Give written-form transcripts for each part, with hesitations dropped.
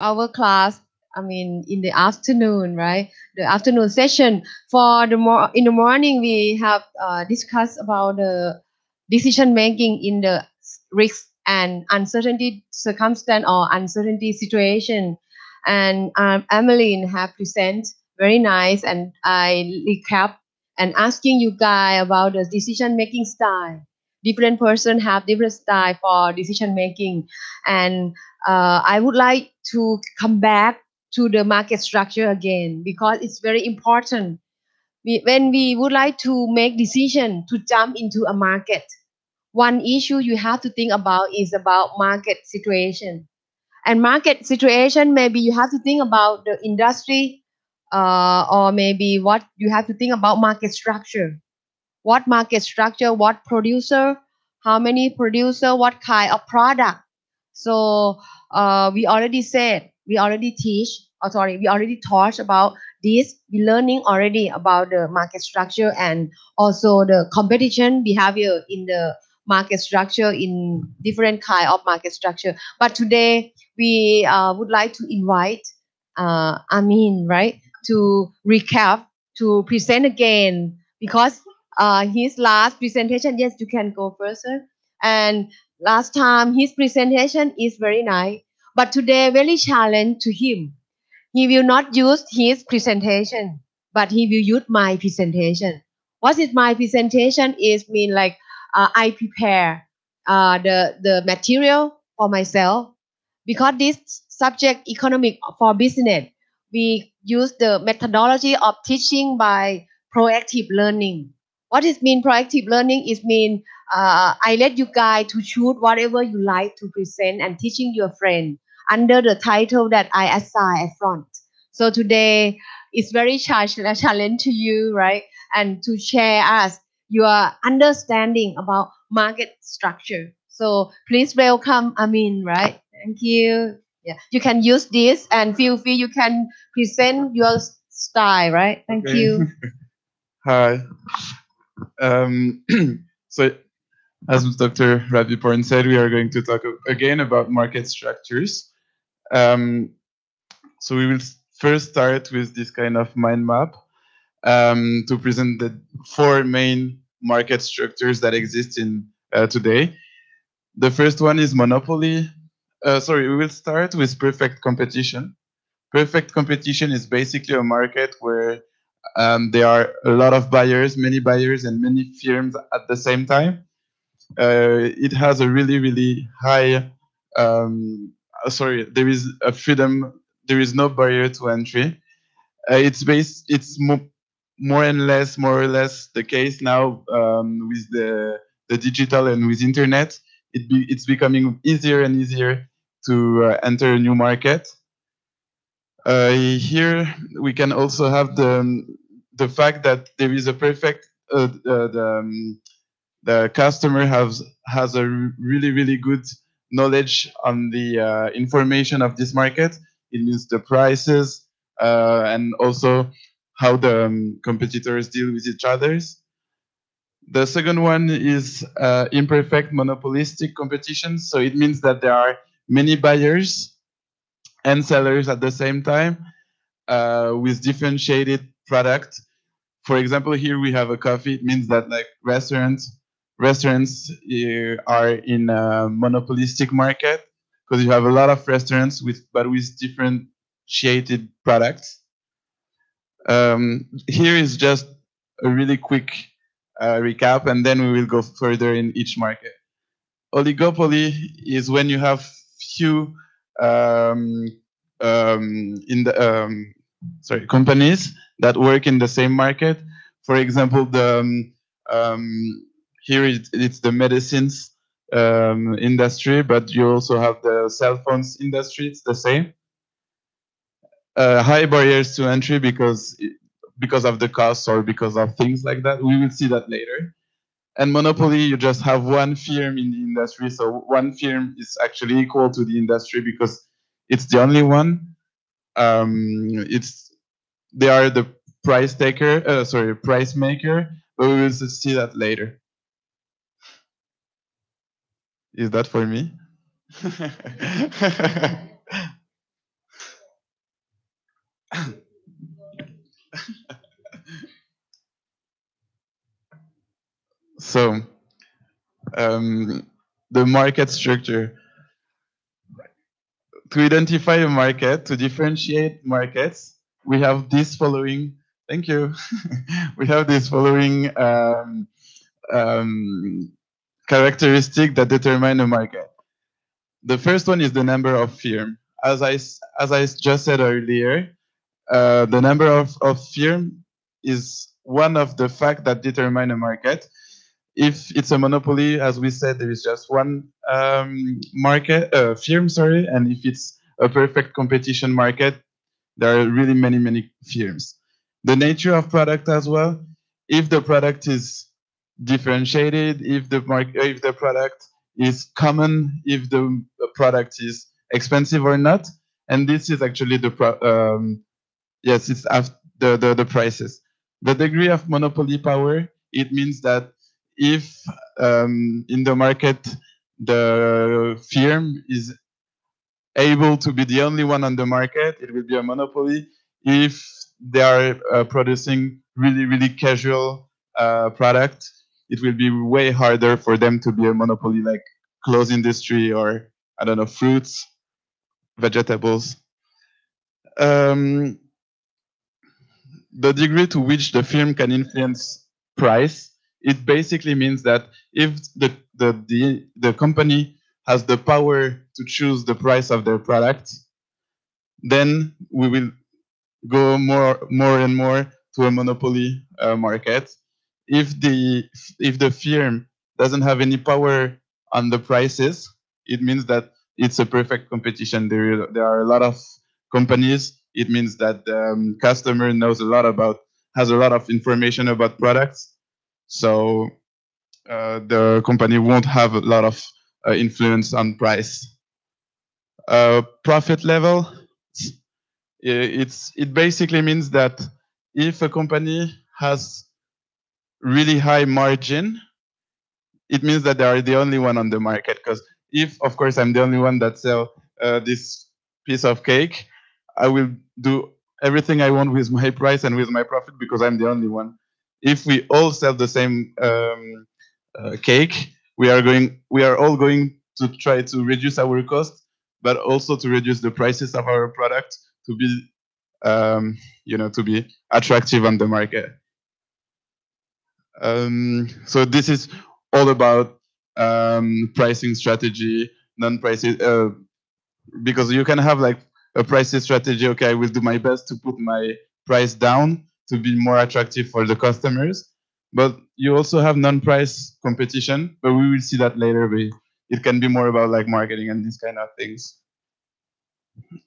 our class, I mean, in the afternoon, right? The afternoon session. For the in the morning, we have discussed about the decision making in the risk and uncertainty circumstance or uncertainty situation. And Emmeline have present very nice, and I recap and asking you guys about the decision making style. Different person have different style for decision making, and I would like to come back to the market structure again because it's very important. When we would like to make decision to jump into a market, one issue you have to think about is about market situation. And market situation, maybe you have to think about the industry, or maybe what you have to think about market structure. What market structure, what producer, how many producer, what kind of product. So we already said, we already teach, or sorry, we already taught about this. We learning already about the market structure and also the competition behavior in the market structure in different kind of market structure. But today we would like to invite Amin, right, to recap, to present again because his last presentation, yes, you can go first, sir. And last time his presentation is very nice, but today very challenge to him. He will not use his presentation, but he will use my presentation. What is my presentation is mean like I prepare the material for myself because this subject economic for business, we use the methodology of teaching by proactive learning. What is mean proactive learning is mean I let you guys to choose whatever you like to present and teaching your friend under the title that I assign at front. So today it's very challenge to you, right? And to share us your understanding about market structure. So please welcome Amin, right? Thank you. Yeah, you can use this and feel free. You can present your style, right? Thank Okay. you. Hi. Um, so, as Dr. Rapeeporn said, we are going to talk again about market structures. Um, so we will first start with this kind of mind map to present the four main market structures that exist in today. The first one is monopoly. Sorry, we will start with perfect competition. Perfect competition is basically a market where there are a lot of buyers, many buyers, and many firms at the same time. It has a really, really high. Sorry, there is a freedom. There is no barrier to entry. It's based. It's more or less the case now with the digital and with internet. It's becoming easier and easier to enter a new market. Here we can also have the fact that there is a perfect the customer has a really really good knowledge on the information of this market. It means the prices and also how the competitors deal with each others. The second one is imperfect monopolistic competition. So it means that there are many buyers and sellers at the same time with differentiated product. For example, here we have a coffee. It means that like restaurants are in a monopolistic market because you have a lot of restaurants with differentiated products. Here is just a really quick recap, and then we will go further in each market. Oligopoly is when you have few um, in the companies that work in the same market. For example, here it's the medicines industry, but you also have the cell phones industry. It's the same. High barriers to entry because of the costs or because of things like that. We will see that later. And monopoly, you just have one firm in the industry. So one firm is actually equal to the industry because it's the only one. It's they are the price maker, but we will see that later. Is that for me? So the market structure. To identify a market, to differentiate markets, we have this following. Thank you. We have this following um, characteristic that determine a market. The first one is the number of firm. As I just said earlier, the number of firm is one of the fact that determine a market. If it's a monopoly, as we said, there is just one market firm, sorry, and if it's a perfect competition market, there are really many firms. The nature of product as well. If the product is differentiated, if the product is common, if the product is expensive or not, and this is actually yes, it's the prices. The degree of monopoly power, it means that if in the market the firm is able to be the only one on the market, it will be a monopoly. If they are producing really casual product, it will be way harder for them to be a monopoly, like clothes industry or I don't know, fruits, vegetables. Um, the degree to which the firm can influence price, it basically means that if the company has the power to choose the price of their product, then we will go more and more to a monopoly market. If the firm doesn't have any power on the prices, it means that it's a perfect competition. There are a lot of companies. It means that the customer has a lot of information about products. So the company won't have a lot of influence on price. Profit level, it basically means that if a company has really high margin, it means that they are the only one on the market. Because if, of course, I'm the only one that sell this piece of cake, I will do everything I want with my price and with my profit because I'm the only one. If we all sell the same cake, we are all going to try to reduce our cost, but also to reduce the prices of our product to be to be attractive on the market. So this is all about pricing strategy, non-pricing, because you can have like a pricing strategy. Okay, I will do my best to put my price down to be more attractive for the customers. But you also have non-price competition, but we will see that later. It can be more about like marketing and these kind of things.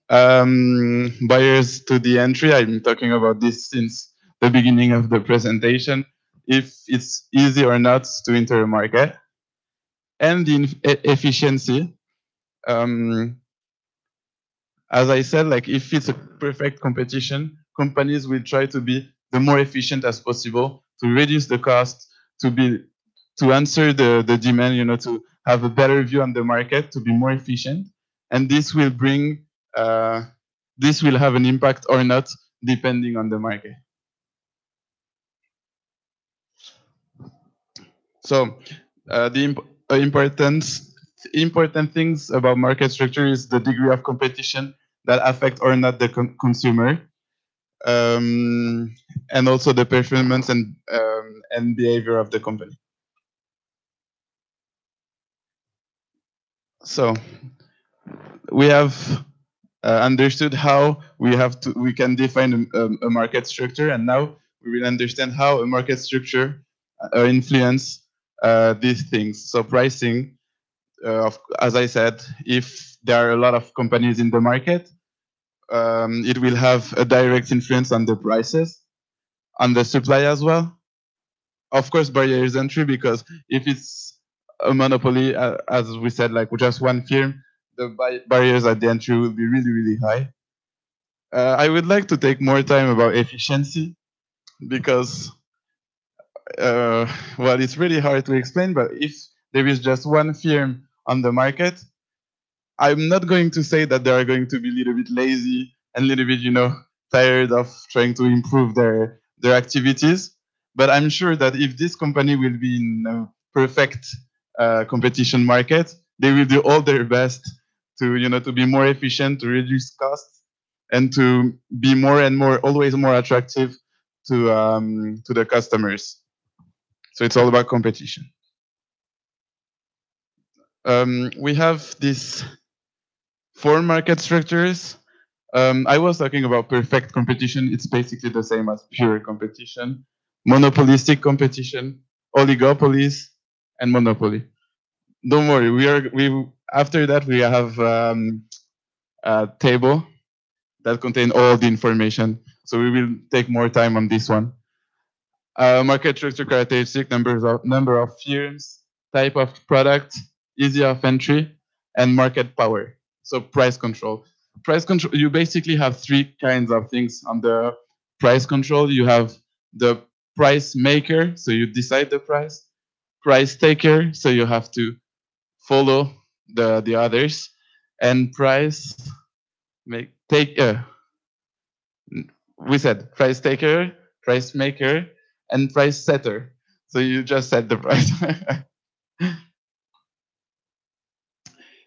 Barriers to the entry, I'm talking about this since the beginning of the presentation. If it's easy or not to enter a market, and the efficiency. Um, as I said, like if it's a perfect competition, companies will try to be the more efficient as possible to reduce the cost, to answer the demand, to have a better view on the market, to be more efficient, and this will have an impact or not depending on the market. So the important things about market structure is the degree of competition that affect or not the consumer, and also the performance and behavior of the company. So we have understood how we can define a market structure, and now we will understand how a market structure influence these things. So pricing, as I said, if there are a lot of companies in the market, it will have a direct influence on the prices, on the supply as well. Of course, barriers entry, because if it's a monopoly, as we said, like with just one firm, the barriers at the entry will be really high. I would like to take more time about efficiency because, well, it's really hard to explain, but if there is just one firm on the market, I'm not going to say that they are going to be a little bit lazy and a little bit, tired of trying to improve their activities. But I'm sure that if this company will be in a perfect competition market, they will do all their best to to be more efficient, to reduce costs, and to be more and more always more attractive to the customers. So it's all about competition. We have these 4 market structures. I was talking about perfect competition. It's basically the same as pure competition. Monopolistic competition, oligopolies, and monopoly. Don't worry, we after that we have a table that contain all the information. So we will take more time on this one. Market structure characteristic, number of firms, type of product, easy of entry, and market power. So price control. Price control, you basically have 3 kinds of things on the price control. You have the price maker, so you decide the price taker, so you have to follow the others, and we said price taker, price maker, and price setter. So you just set the price.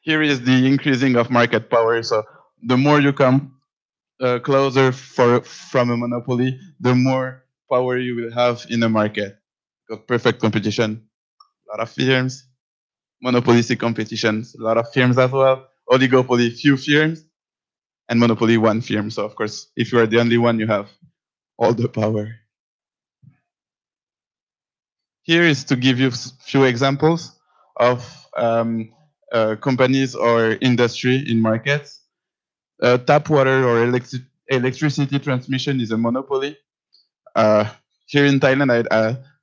Here is the increasing of market power. So the more you come closer from a monopoly, the more power you will have in the market. Got perfect competition, a lot of firms. Monopolistic competitions, a lot of firms as well. Oligopoly, few firms, and monopoly, 1 firm. So of course, if you are the only one, you have all the power. Here is to give you a few examples of companies or industry in markets. Tap water or electricity transmission is a monopoly. Here in Thailand,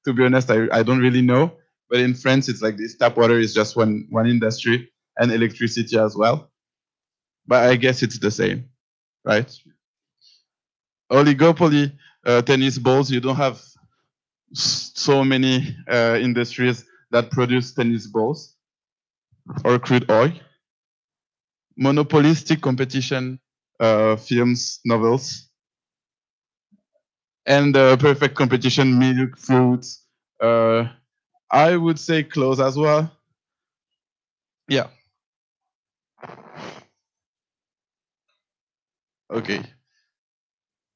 to be honest, I don't really know. But in France, it's like this. Tap water is just one industry, and electricity as well. But I guess it's the same, right? Oligopoly, tennis balls. You don't have so many industries that produce tennis balls or crude oil. Monopolistic competition, films, novels, and perfect competition, milk, fruits. I would say clothes as well. Yeah. Okay.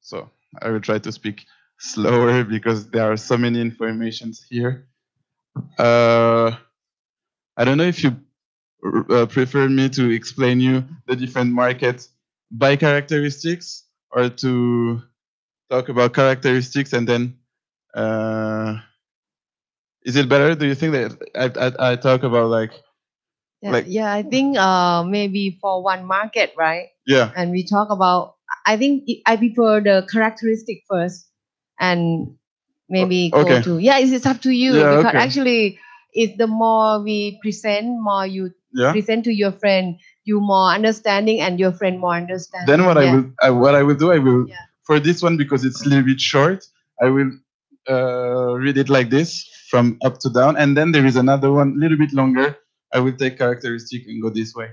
So I will try to speak slower because there are so many informations here. I don't know if you prefer me to explain you the different markets by characteristics or to talk about characteristics and then is it better? Do you think that I talk about Yeah, I think maybe for one market, right? Yeah. And we talk about, I think I prefer the characteristic first and maybe okay. go to, it's up to you Yeah, because okay. actually, if the more we present, more you Yeah. present to your friend, you more understanding and your friend more understanding. Then what Yeah. I will do, I will for this one because it's a little bit short, I will read it like this from up to down, and then there is another one a little bit longer. I will take characteristic and go this way.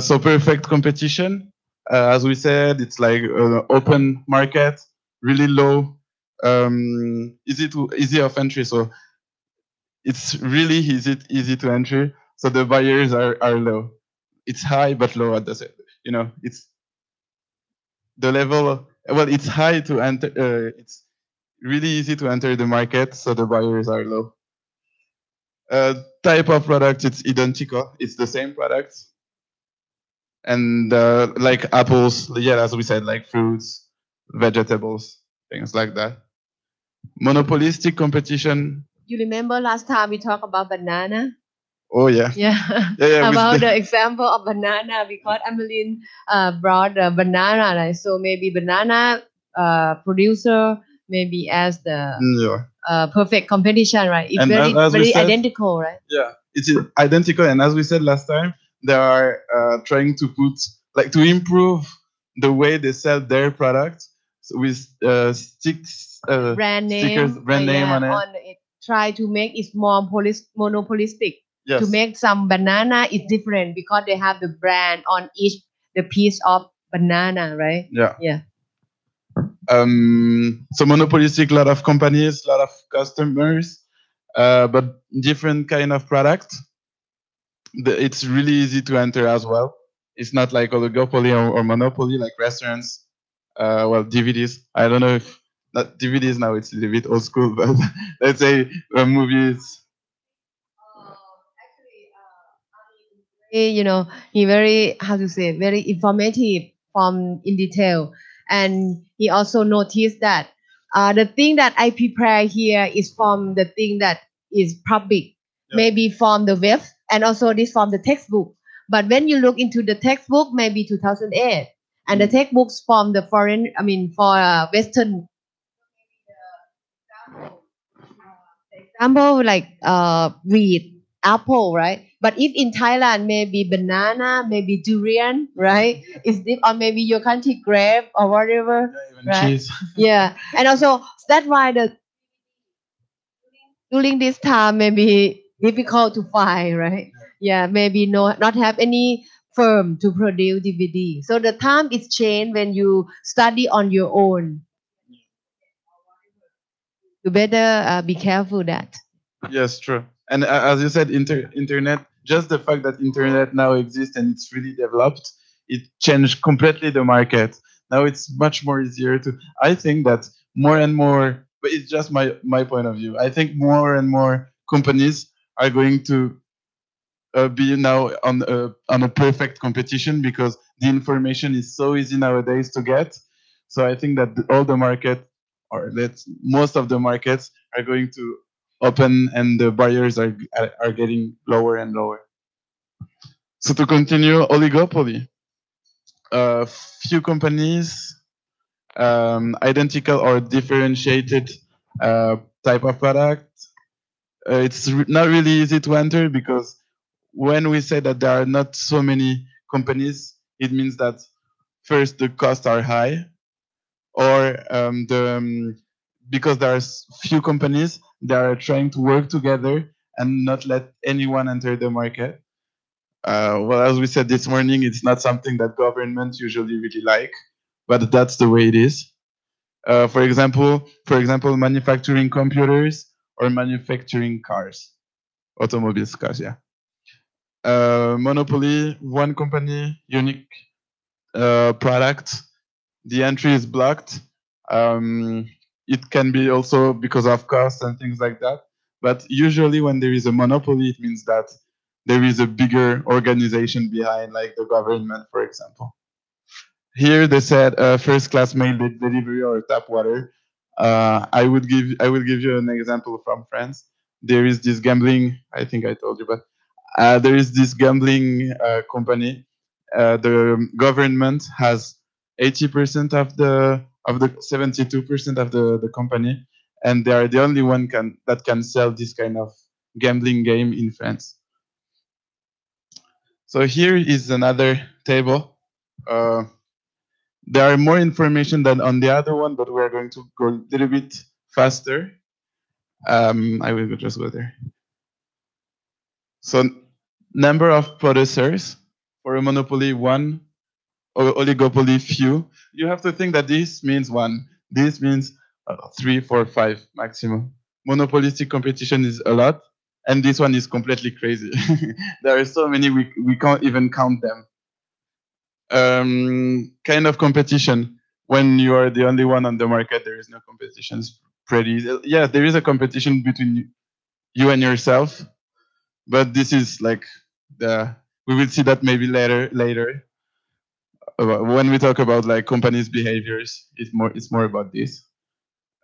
So perfect competition, as we said, it's like open market, really low, easy of entry. So it's really easy to enter. So the barriers are low. It's high but low at the same. It's the level. Well, it's high to enter. It's really easy to enter the market, so the barriers are low. Type of product, it's identical. It's the same product. And like apples, yeah, as we said, like fruits, vegetables, things like that. Monopolistic competition. You remember last time we talked about banana? Oh yeah. Yeah, Yeah, about the example of banana because Ameline brought a banana, right? So maybe banana producer maybe as the perfect competition, right? It's And as we very said, identical, right? Yeah, it's identical. And as we said last time, they are trying to to improve the way they sell their products with Brand stickers, name, brand name on it. on it. Try to make it more monopolistic. Yes. To make some banana is different because they have the brand on each the piece of banana, right? Yeah. Yeah. So monopolistic, lot of companies, lot of customers, but different kind of product. It's really easy to enter as well. It's not like oligopoly or monopoly, like restaurants. Well, DVDs. I don't know if not DVDs now. It's a little bit old school, but let's say movies. You know, he very, how to say, very informative from in detail. And he also noticed that the thing that I prepare here is from the thing that is public, maybe from the web, and also this from the textbook. But when you look into the textbook, maybe 2008, and the textbooks from the foreign, I mean, for Western example, like wheat, apple, right? But if in Thailand, maybe banana, maybe durian, right? Is this, or maybe your country grape or whatever, Even right? cheese. Yeah, and also that's why the during this time maybe difficult to find, right? Yeah, maybe no, not have any firm to produce DVD. So the time is changed when you study on your own. You better be careful that. Yes, true. And as you said, internet, just the fact that internet now exists and it's really developed, it changed completely the market. Now it's much more easier to. I think that more and more, but it's just my point of view. I think more and more companies are going to be now on a perfect competition because the information is so easy nowadays to get. So I think that all the market, or let's most of the markets, are going to open, and the barriers are getting lower and lower. So to continue, oligopoly. Few companies, identical or differentiated type of product. It's not really easy to enter because when we say that there are not so many companies, it means that first the costs are high, or because there are few companies that are trying to work together and not let anyone enter the market. Well, as we said this morning, it's not something that governments usually really like, but that's the way it is. For example, manufacturing computers or manufacturing cars, automobiles, cars. Yeah. Monopoly, one company, unique product. The entry is blocked. Um, it can be also because of cost and things like that. But usually, when there is a monopoly, it means that there is a bigger organization behind, like the government, for example. Here they said first class mail delivery or tap water. I will give you an example from France. There is this gambling. I think I told you, but there is this gambling company. The government has 80% of the 72% of the company, and they are the only one that can sell this kind of gambling game in France. So here is another table. Uh, there are more information than on the other one, but we're going to go a little bit faster. I will just go there. So number of producers for a monopoly, one, or oligopoly, few. You have to think that this means one. This means three, four, five maximum. Monopolistic competition is a lot, and this one is completely crazy. There are so many we can't even count them. Kind of competition. When you are the only one on the market, there is no competition. It's pretty easy. Yeah, there is a competition between you and yourself, but this is like the we will see that maybe later when we talk about like companies behaviors. It's more about this.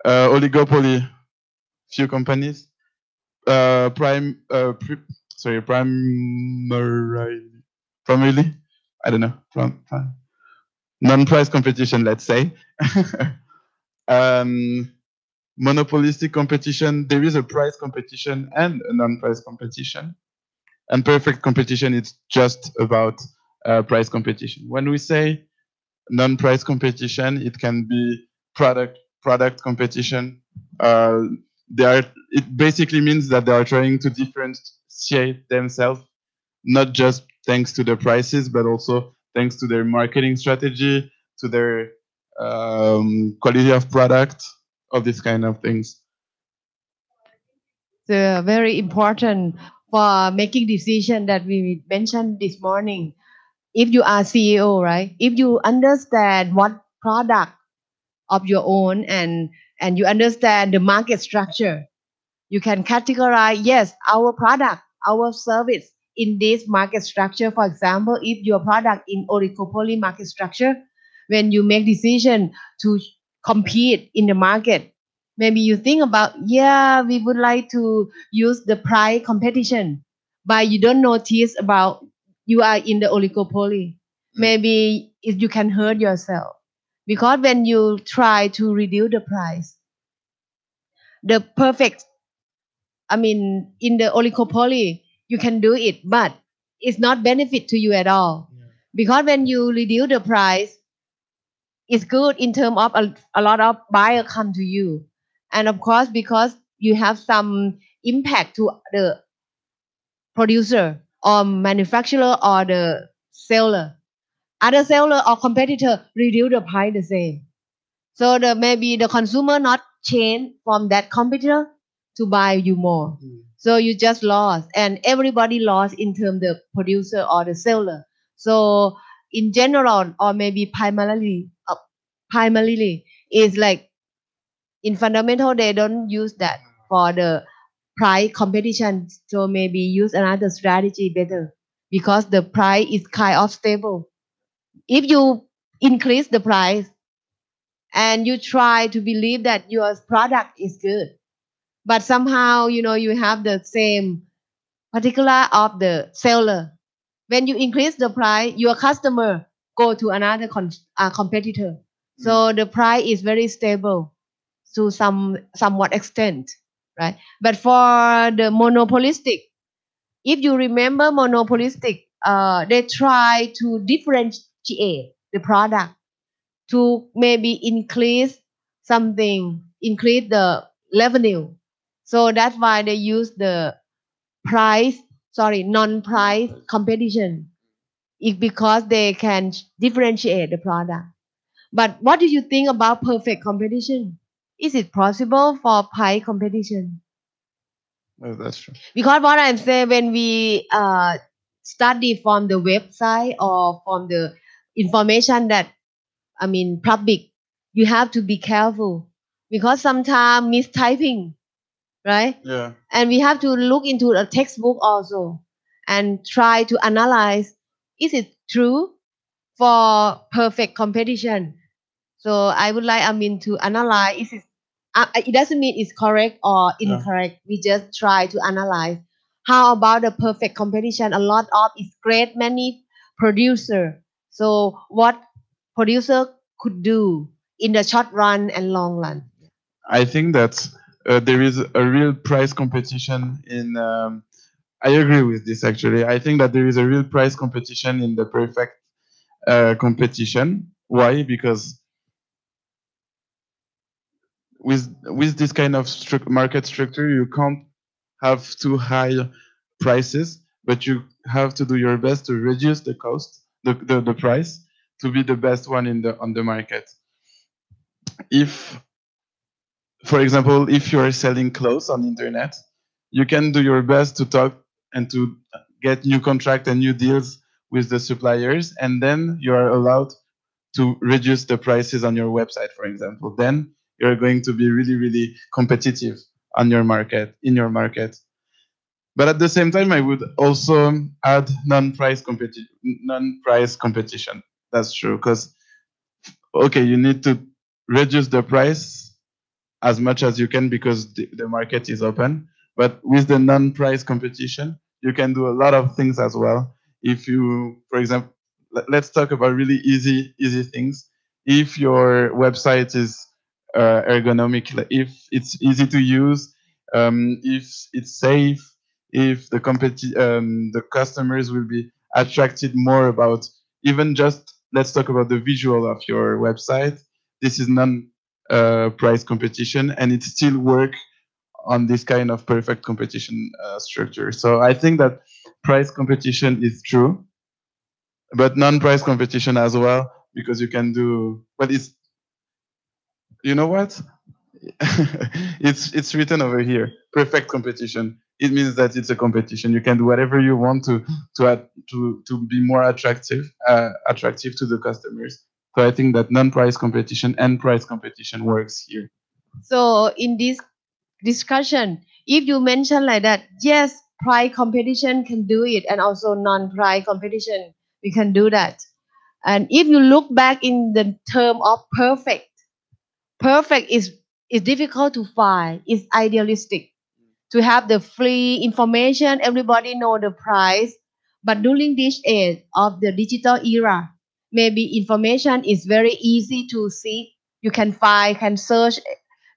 Oligopoly, few companies. Prime sorry, primarily, I don't know, non-price competition, let's say. um, Monopolistic competition, there is a price competition and a non-price competition. And perfect competition, it's just about price competition. When we say non-price competition, it can be product competition. Uh, it basically means that they are trying to differentiate themselves, not just thanks to the prices, but also thanks to their marketing strategy, to their quality of product, all these kind of things. So very important for making decision that we mentioned this morning. If you are CEO, right? If you understand what product of your own and you understand the market structure, you can categorize, yes, our product, our service in this market structure. For example, if your product in oligopoly market structure, when you make decision to compete in the market, maybe you think about, yeah, we would like to use the price competition, but you don't notice about you are in the oligopoly. Maybe you can hurt yourself because when you try to reduce the price, the perfect, I mean, in the oligopoly, you can do it, but it's not benefit to you at all. Because when you reduce the price, it's good in terms of a lot of buyer come to you. And of course, because you have some impact to the producer or manufacturer or the seller. Other seller or competitor reduce the price the same. So maybe the consumer not change from that competitor to buy you more. So you just lost, and everybody lost in terms the producer or the seller. So in general, or maybe primarily is like in fundamental they don't use that for the price competition. So maybe use another strategy better because the price is kind of stable. If you increase the price and you try to believe that your product is good, but somehow you have the same particular of the seller. When you increase the price, your customer go to another competitor. So the price is very stable to somewhat extent, right? But for the monopolistic, if you remember monopolistic, they try to differentiate the product to maybe increase the revenue. So that's why they use the non-price competition. Because they can differentiate the product. But what do you think about perfect competition? Is it possible for price competition? Oh, that's true. Because what I'm saying, when we study from the website or from the information that, I mean, public, you have to be careful because sometimes mistyping, right? Yeah. And we have to look into a textbook also and try to analyze, is it true for perfect competition? So I would like, I mean, to analyze, it doesn't mean it's correct or Yeah. incorrect. We just try to analyze. How about the perfect competition? A lot of is great many producer. So what producer could do in the short run and long run? I think that there is a real price competition in. I agree with this actually. I think that there is a real price competition in the perfect competition. Why? Because with this kind of market structure, you can't have too high prices, but you have to do your best to reduce the cost, the price, to be the best one in the on the market. If, for example, if you are selling clothes on internet, you can do your best to talk and to get new contract and new deals with the suppliers, and then you are allowed to reduce the prices on your website, for example. Then you're going to be really, really competitive on your market, in your market. But at the same time, I would also add non-price competition. That's true, because okay, you need to reduce the price as much as you can because the market is open. But with the non-price competition, you can do a lot of things as well. If you, for example, let's talk about really easy things. If your website is ergonomic, if it's easy to use, if it's safe, if the customers will be attracted more about even just let's talk about the visual of your website. This is non price competition, and it still work on this kind of perfect competition structure. So I think that price competition is true, but non-price competition as well, because you can do, but it's You know what? It's written over here. Perfect competition. It means that it's a competition. You can do whatever you want to be more attractive to the customers. So I think that non-price competition and price competition works here. So in this discussion, if you mention like that, yes, price competition can do it, and also non-price competition, we can do that. And if you look back in the term of perfect, perfect is difficult to find. It's idealistic to have the free information. Everybody know the price, but during this age of the digital era, maybe information is very easy to seek. You can find, can search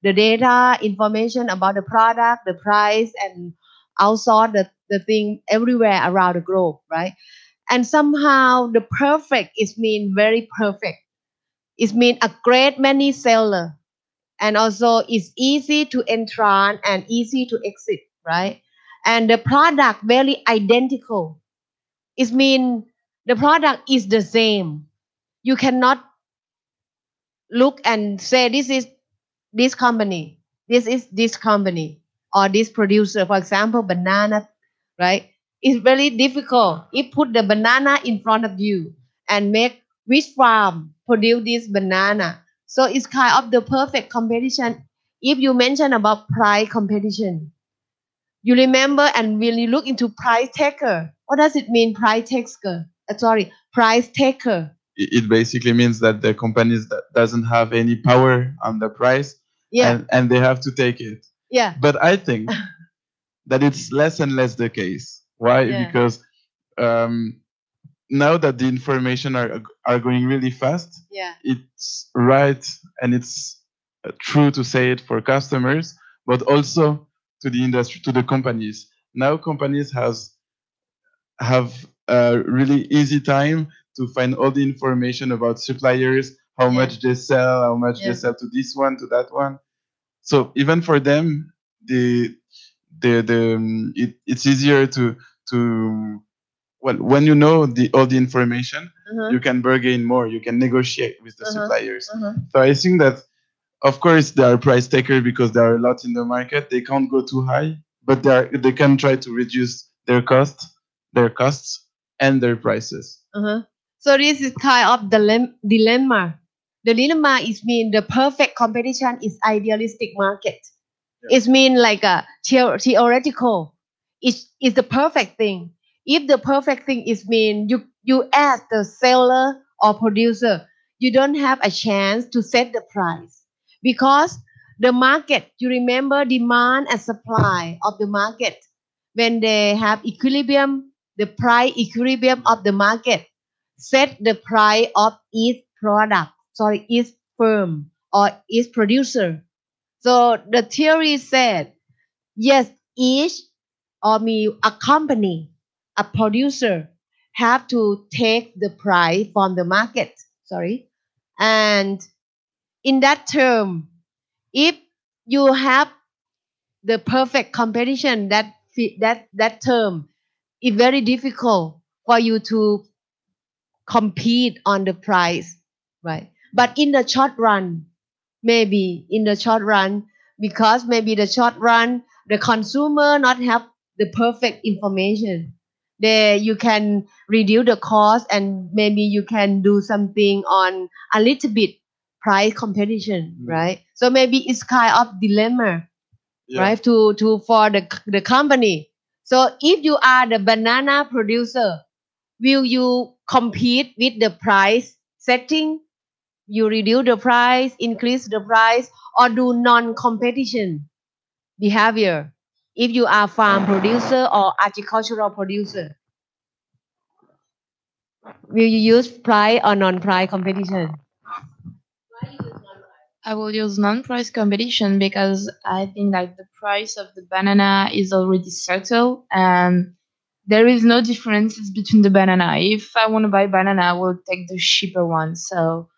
the data, information about the product, the price, and outsource the thing everywhere around the globe, right? And somehow the perfect is mean very perfect. It mean a great many seller, and also it's easy to enter and easy to exit, right? And the product very identical. It mean the product is the same. You cannot look and say this is this company, this is this company, or this producer. For example, banana, right? It's very difficult. If put the banana in front of you and make which farm produce this banana. So it's kind of the perfect competition. If you mention about price competition, you remember, and when you look into price taker, what does it mean, price taker? Sorry, price taker. It basically means that the companies that doesn't have any power on the price, Yeah, and they have to take it. yeah, But I think that it's less and less the case. Why? yeah, Because um, now that the information are going really fast, yeah, it's right and it's true to say it for customers, but also to the industry, to the companies. Now companies have a really easy time to find all the information about suppliers, how yeah, much they sell, how much they yeah. sell to this one, to that one. So even for them, it's easier to well, when you know all the information, you can bargain more, you can negotiate with the suppliers. So I think that of course they are price taker because there are a lot in the market. They can't go too high, but they can try to reduce their costs and their prices. Uh-huh. So this is kind of the dilemma. The dilemma is mean the perfect competition is idealistic market. It mean like a theoretical. It's the perfect thing. If the perfect thing is mean you as the seller or producer, you don't have a chance to set the price because the market. You remember demand and supply of the market. When they have equilibrium, the price equilibrium of the market set the price of each product. Sorry, each firm or each producer. So the theory said, yes, each or me, a company, a producer have to take the price from the market. Sorry. And in that term, if you have the perfect competition, that term is very difficult for you to compete on the price, right? But in the short run, maybe in the short run, because maybe the short run, the consumer not have the perfect information. There you can reduce the cost, and maybe you can do something on a little bit price competition, right? So maybe it's kind of dilemma, right? To for the company. So if you are the banana producer, will you compete with the price setting? You reduce the price, increase the price, or do non-competition behavior? If you are farm producer or agricultural producer, will you use price or non-price competition? I will use non-price competition because I think like the price of the banana is already settled and there is no differences between the banana. If I want to buy banana, I will take the cheaper one. So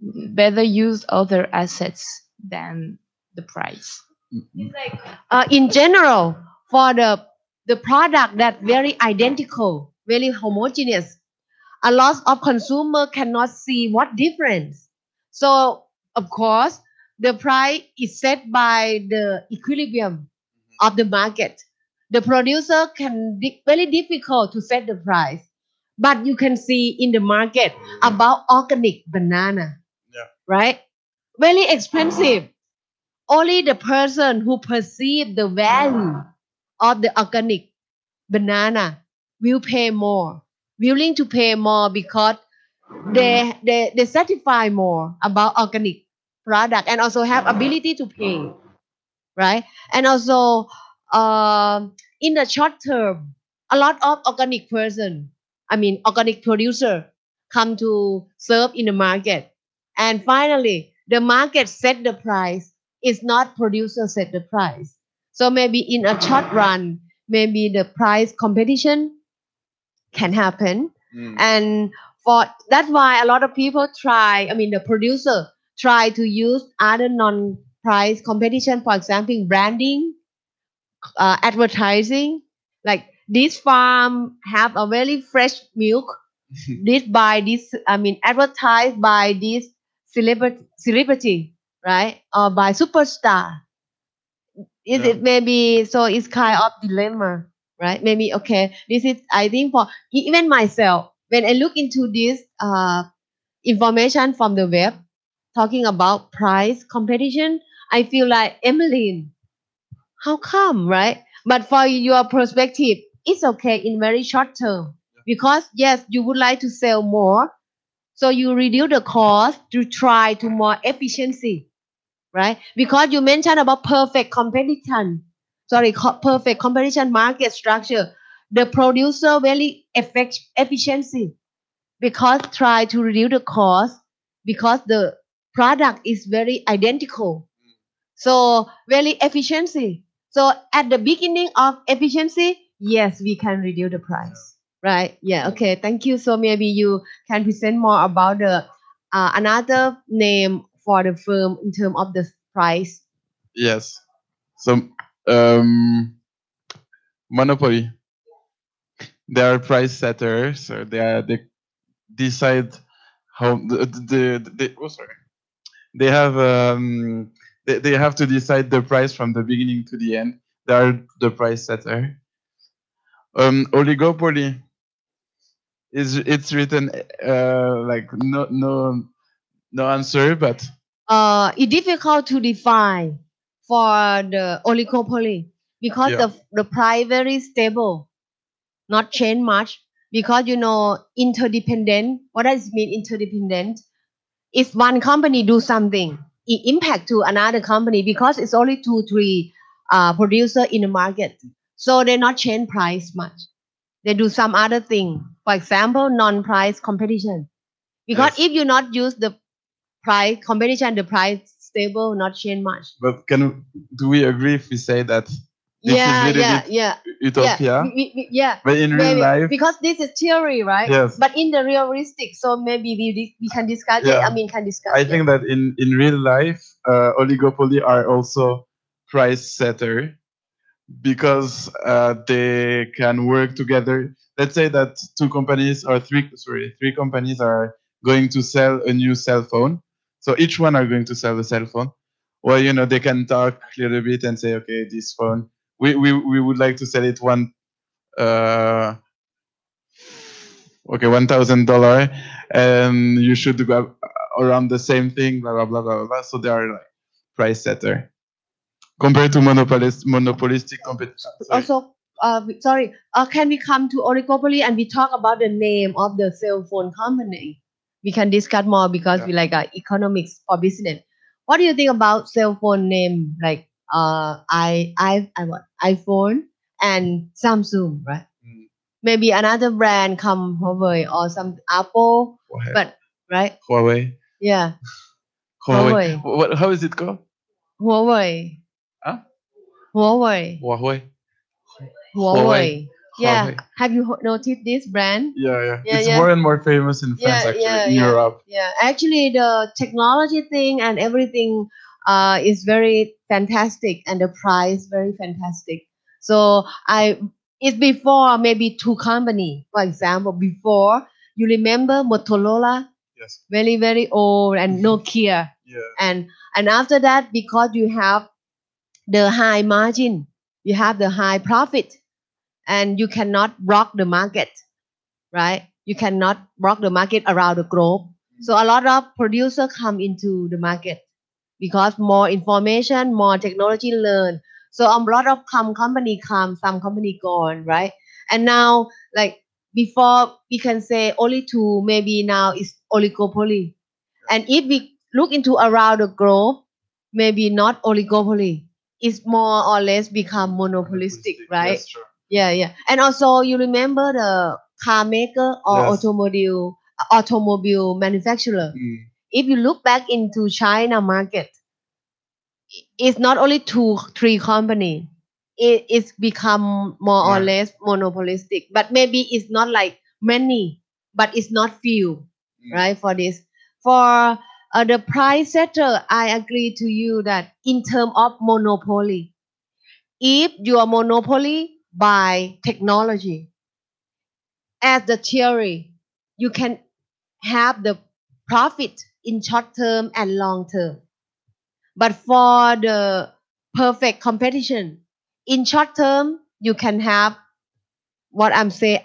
better use other assets than the price. It's like in general, for the product that very identical, very homogeneous, a lot of consumer cannot see what difference. So of course, the price is set by the equilibrium of the market. The producer can very difficult to set the price, but you can see in the market about organic banana, Yeah. right? Very expensive. Only the person who perceive the value of the organic banana will pay more, willing to pay more because they certify more about organic product and also have ability to pay, right? And also, in the short term, a lot of organic producer come to serve in the market. And finally, the market set the price. It's not producer set the price. So maybe in a short run, maybe the price competition can happen. And for that's why a lot of people the producer try to use other non-price competition, for example, branding, advertising. Like this farm have a very fresh milk. This by this, advertised by this celebrity, right? Or by superstar. Is Yeah. it maybe so? It's kind of dilemma, right? Maybe okay. This is I think for even myself when I look into this information from the web talking about price competition, I feel like Emmeline, how come, right? But for your perspective, it's okay in very short term because yes, you would like to sell more, so you reduce the cost to try to more efficiency, right? Because you mentioned about perfect competition market structure. The producer very efficiency because try to reduce the cost because the product is very identical. So very efficiency. So at the beginning of efficiency, yes, we can reduce the price. Right? Yeah. Okay. Thank you. So maybe you can present more about the another name for the firm in terms of the price. Yes. So um, Monopoly, they are price setters. So they decide how oh sorry, they have they have to decide the price from the beginning to the end. They are the price setter. Oligopoly is it's written like no answer, but It's difficult to define for the oligopoly because yeah. the price very stable, not change much. Because interdependent. What does it mean interdependent? If one company do something, it impact to another company because it's only two, three producer in the market. So they not change price much. They do some other thing. For example, non-price competition. Because Yes. if you not use the price competition, the price stable, not change much. But do we agree if we say that this Yeah, is little yeah, bit yeah. utopia? Yeah, But in real maybe life, because this is theory, right? yes. But in the realistic, so maybe we can discuss. Yeah, Yeah. can discuss. I Yeah. think that in real life, oligopoly are also price setter because they can work together. Let's say that three companies are going to sell a new cell phone. So each one are going to sell a cell phone. Well, they can talk a little bit and say, okay, this phone, we would like to sell it uh, $1,000, and you should go around the same thing, blah blah blah blah blah. So they are like price setter compared to monopolistic competition. Sorry. Also, sorry, can we come to oligopoly and we talk about the name of the cell phone company? We can discuss more because we like economics for business. What do you think about cell phone name like iPhone and Samsung, right? Maybe another brand come Huawei or some Apple, Huawei. but right? Huawei. Yeah, Huawei. Huawei. How is it called? Huawei, Huh? Huawei, Huawei. Huawei. Huawei. Yeah, Huawei. have you noticed this brand? Yeah, yeah. Yeah, It's yeah. more and more famous in France, Yeah, actually, yeah, in yeah, Europe. yeah. Actually, the technology thing and everything is very fantastic, and the price very fantastic. So it's before maybe two company. For example, before you remember Motorola, Yes. very old, and Nokia, Yeah. and And after that, because you have the high margin, you have the high profit, and you cannot block the market, right? You cannot block the market around the globe. So a lot of producers come into the market because more information, more technology learn. So a lot of company come, some company gone, right? And now, like before, we can say only two, maybe now is oligopoly. And if we look into around the globe, maybe not oligopoly. It's more or less become monopolistic, right? Yes, true. Yeah, yeah. And also, you remember the car maker or Yes. automobile manufacturer. If you look back into China market, it's not only two, three company. It's become more or More. less monopolistic. But maybe it's not like many, but it's not few, right? For this, for the price setter, I agree to you that in terms of monopoly, if you are monopoly by technology, as the theory, you can have the profit in short term and long term. But for the perfect competition, in short term, you can have what I'm saying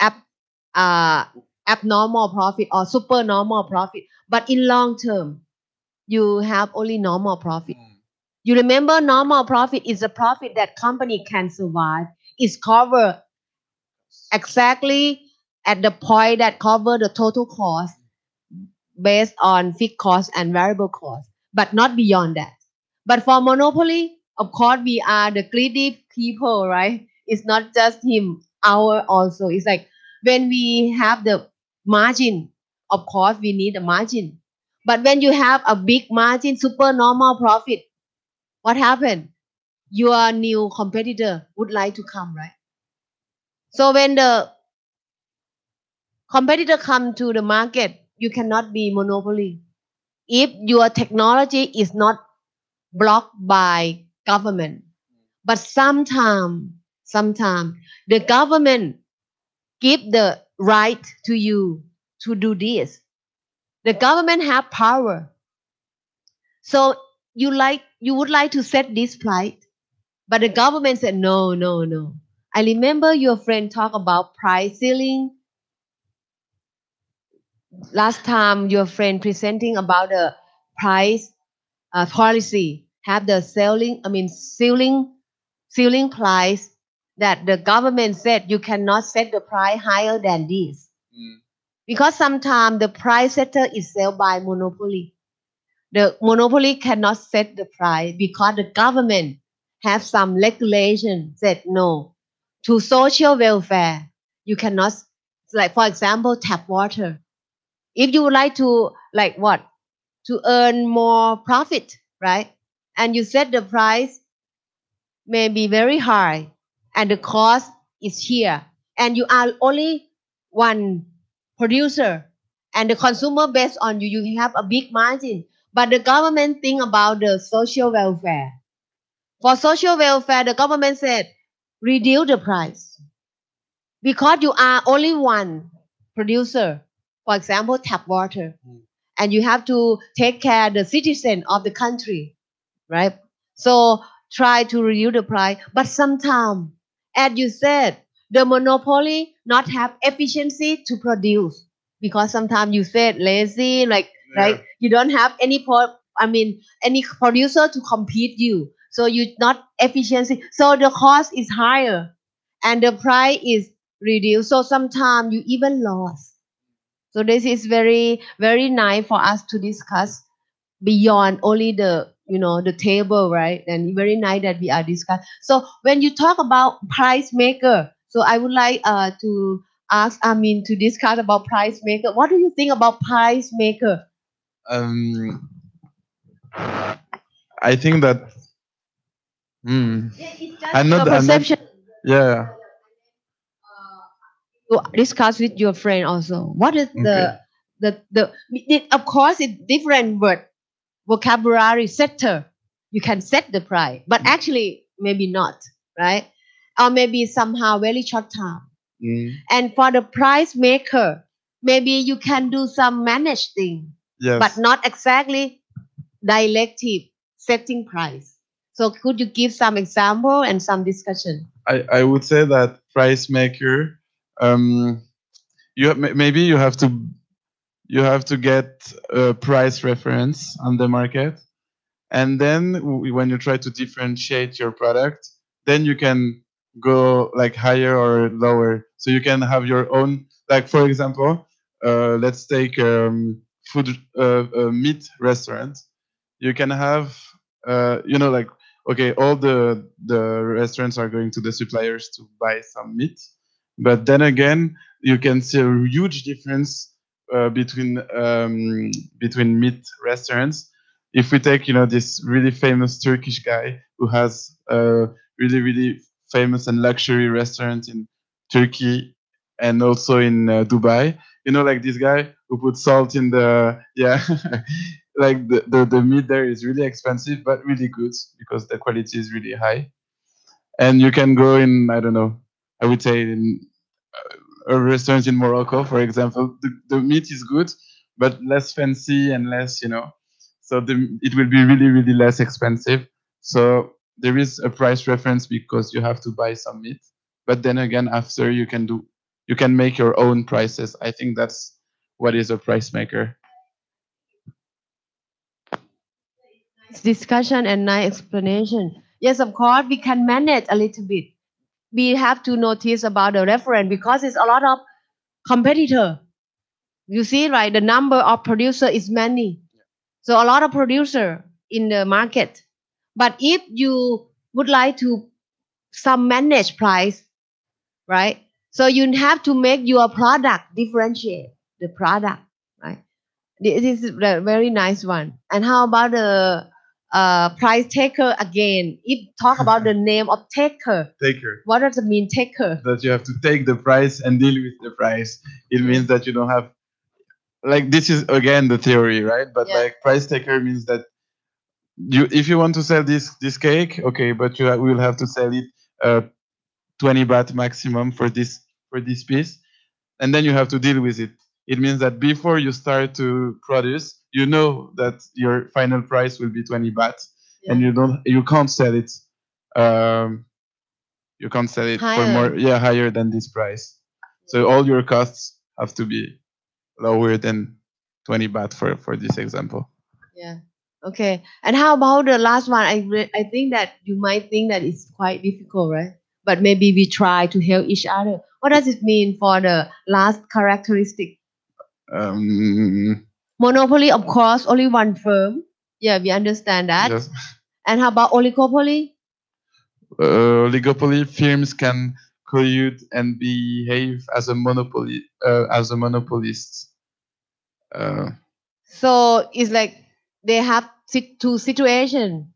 uh, abnormal profit or super normal profit. But in long term, you have only normal profit. You remember normal profit is a profit that company can survive. It's covered exactly at the point that cover the total cost based on fixed cost and variable cost, but not beyond that. But for monopoly, of course, we are the greedy people, right? It's not just him, our also. It's like when we have the margin, of course, we need a margin. But when you have a big margin, super normal profit, what happened? Your new competitor would like to come, right? So when the competitor come to the market, you cannot be monopoly if your technology is not blocked by government. But sometime the government give the right to you to do this. The government have power. So you would like to set this price, but the government said no, no, no. I remember your friend talk about price ceiling last time. Your friend presenting about the price policy have the ceiling price that the government said you cannot set the price higher than this because sometimes the price setter is set by monopoly. The monopoly cannot set the price because the government have some regulation said no to social welfare. You cannot, like for example, tap water. If you would like to, like what, to earn more profit, right? And you set the price may be very high and the cost is here. And you are only one producer and the consumer based on you, you have a big margin. But the government think about the social welfare. For social welfare, the government said reduce the price because you are only one producer. For example, tap water, and you have to take care the citizen of the country, right? So try to reduce the price, but sometimes, as you said, the monopoly not have efficiency to produce because sometimes you said lazy, like right, you don't have any producer to compete you, so you not efficiency, so the cost is higher and the price is reduced. So sometimes you even lost. So this is very very nice for us to discuss beyond only the the table, right? And very nice that we are discussing. So when you talk about price maker, so I would like to ask to discuss about price maker. What do you think about price maker? Um, I think that. I'm Your not. I'm not. perception. Yeah. You discuss with your friend also. What is Okay. of course it's different word vocabulary setter. You can set the price, but actually maybe not, right? Or maybe somehow very short time. And for the price maker, maybe you can do some managed thing, but Yes. not exactly directive. setting price. So could you give some example and some discussion? I would say that price maker, maybe you have to get a price reference on the market, and then when you try to differentiate your product, then you can go like higher or lower. So you can have your own, like for example, let's take food meat restaurant. You can have like, okay, all the restaurants are going to the suppliers to buy some meat, but then again you can see a huge difference between meat restaurants. If we take this really famous Turkish guy who has a really really famous and luxury restaurant in Turkey and also in Dubai, like this guy who put salt in the, yeah. Like the meat there is really expensive but really good because the quality is really high. And you can go in, I don't know, I would say in a restaurant in Morocco, for example, the meat is good but less fancy and less, so it will be really really less expensive. So there is a price reference because you have to buy some meat, but then again after you can make your own prices. I think that's what is a price maker. Nice discussion and nice explanation. Yes, of course, we can manage a little bit. We have to notice about the reference because it's a lot of competitor. You see, right? The number of producer is many. So a lot of producer in the market. But if you would like to some manage price, right? So you have to make your product differentiate the product, right? This is a very nice one. And how about the price taker again? If talk about the name of taker, Taker. what does it mean, taker? That you have to take the price and deal with the price. It means that you don't have, like, this is again the theory, right? But Yeah. like price taker means that if you want to sell this cake, okay, but you will have to sell it 20 baht maximum for this piece, and then you have to deal with it. It means that before you start to produce, you know that your final price will be 20 baht, and you can't sell it. Um, you can't sell it for Higher. more, yeah, higher than this price. So all your costs have to be lower than 20 baht for this example. Yeah. Okay. And how about the last one? I think that you might think that it's quite difficult, right? But maybe we try to help each other. What does it mean for the last characteristic? Um, Monopoly, of course, only one firm. Yeah, we understand that. yes. And how about oligopoly? Oligopoly firms can collude and behave as a monopoly, as a monopolist. Uh, So it's like they have two situation.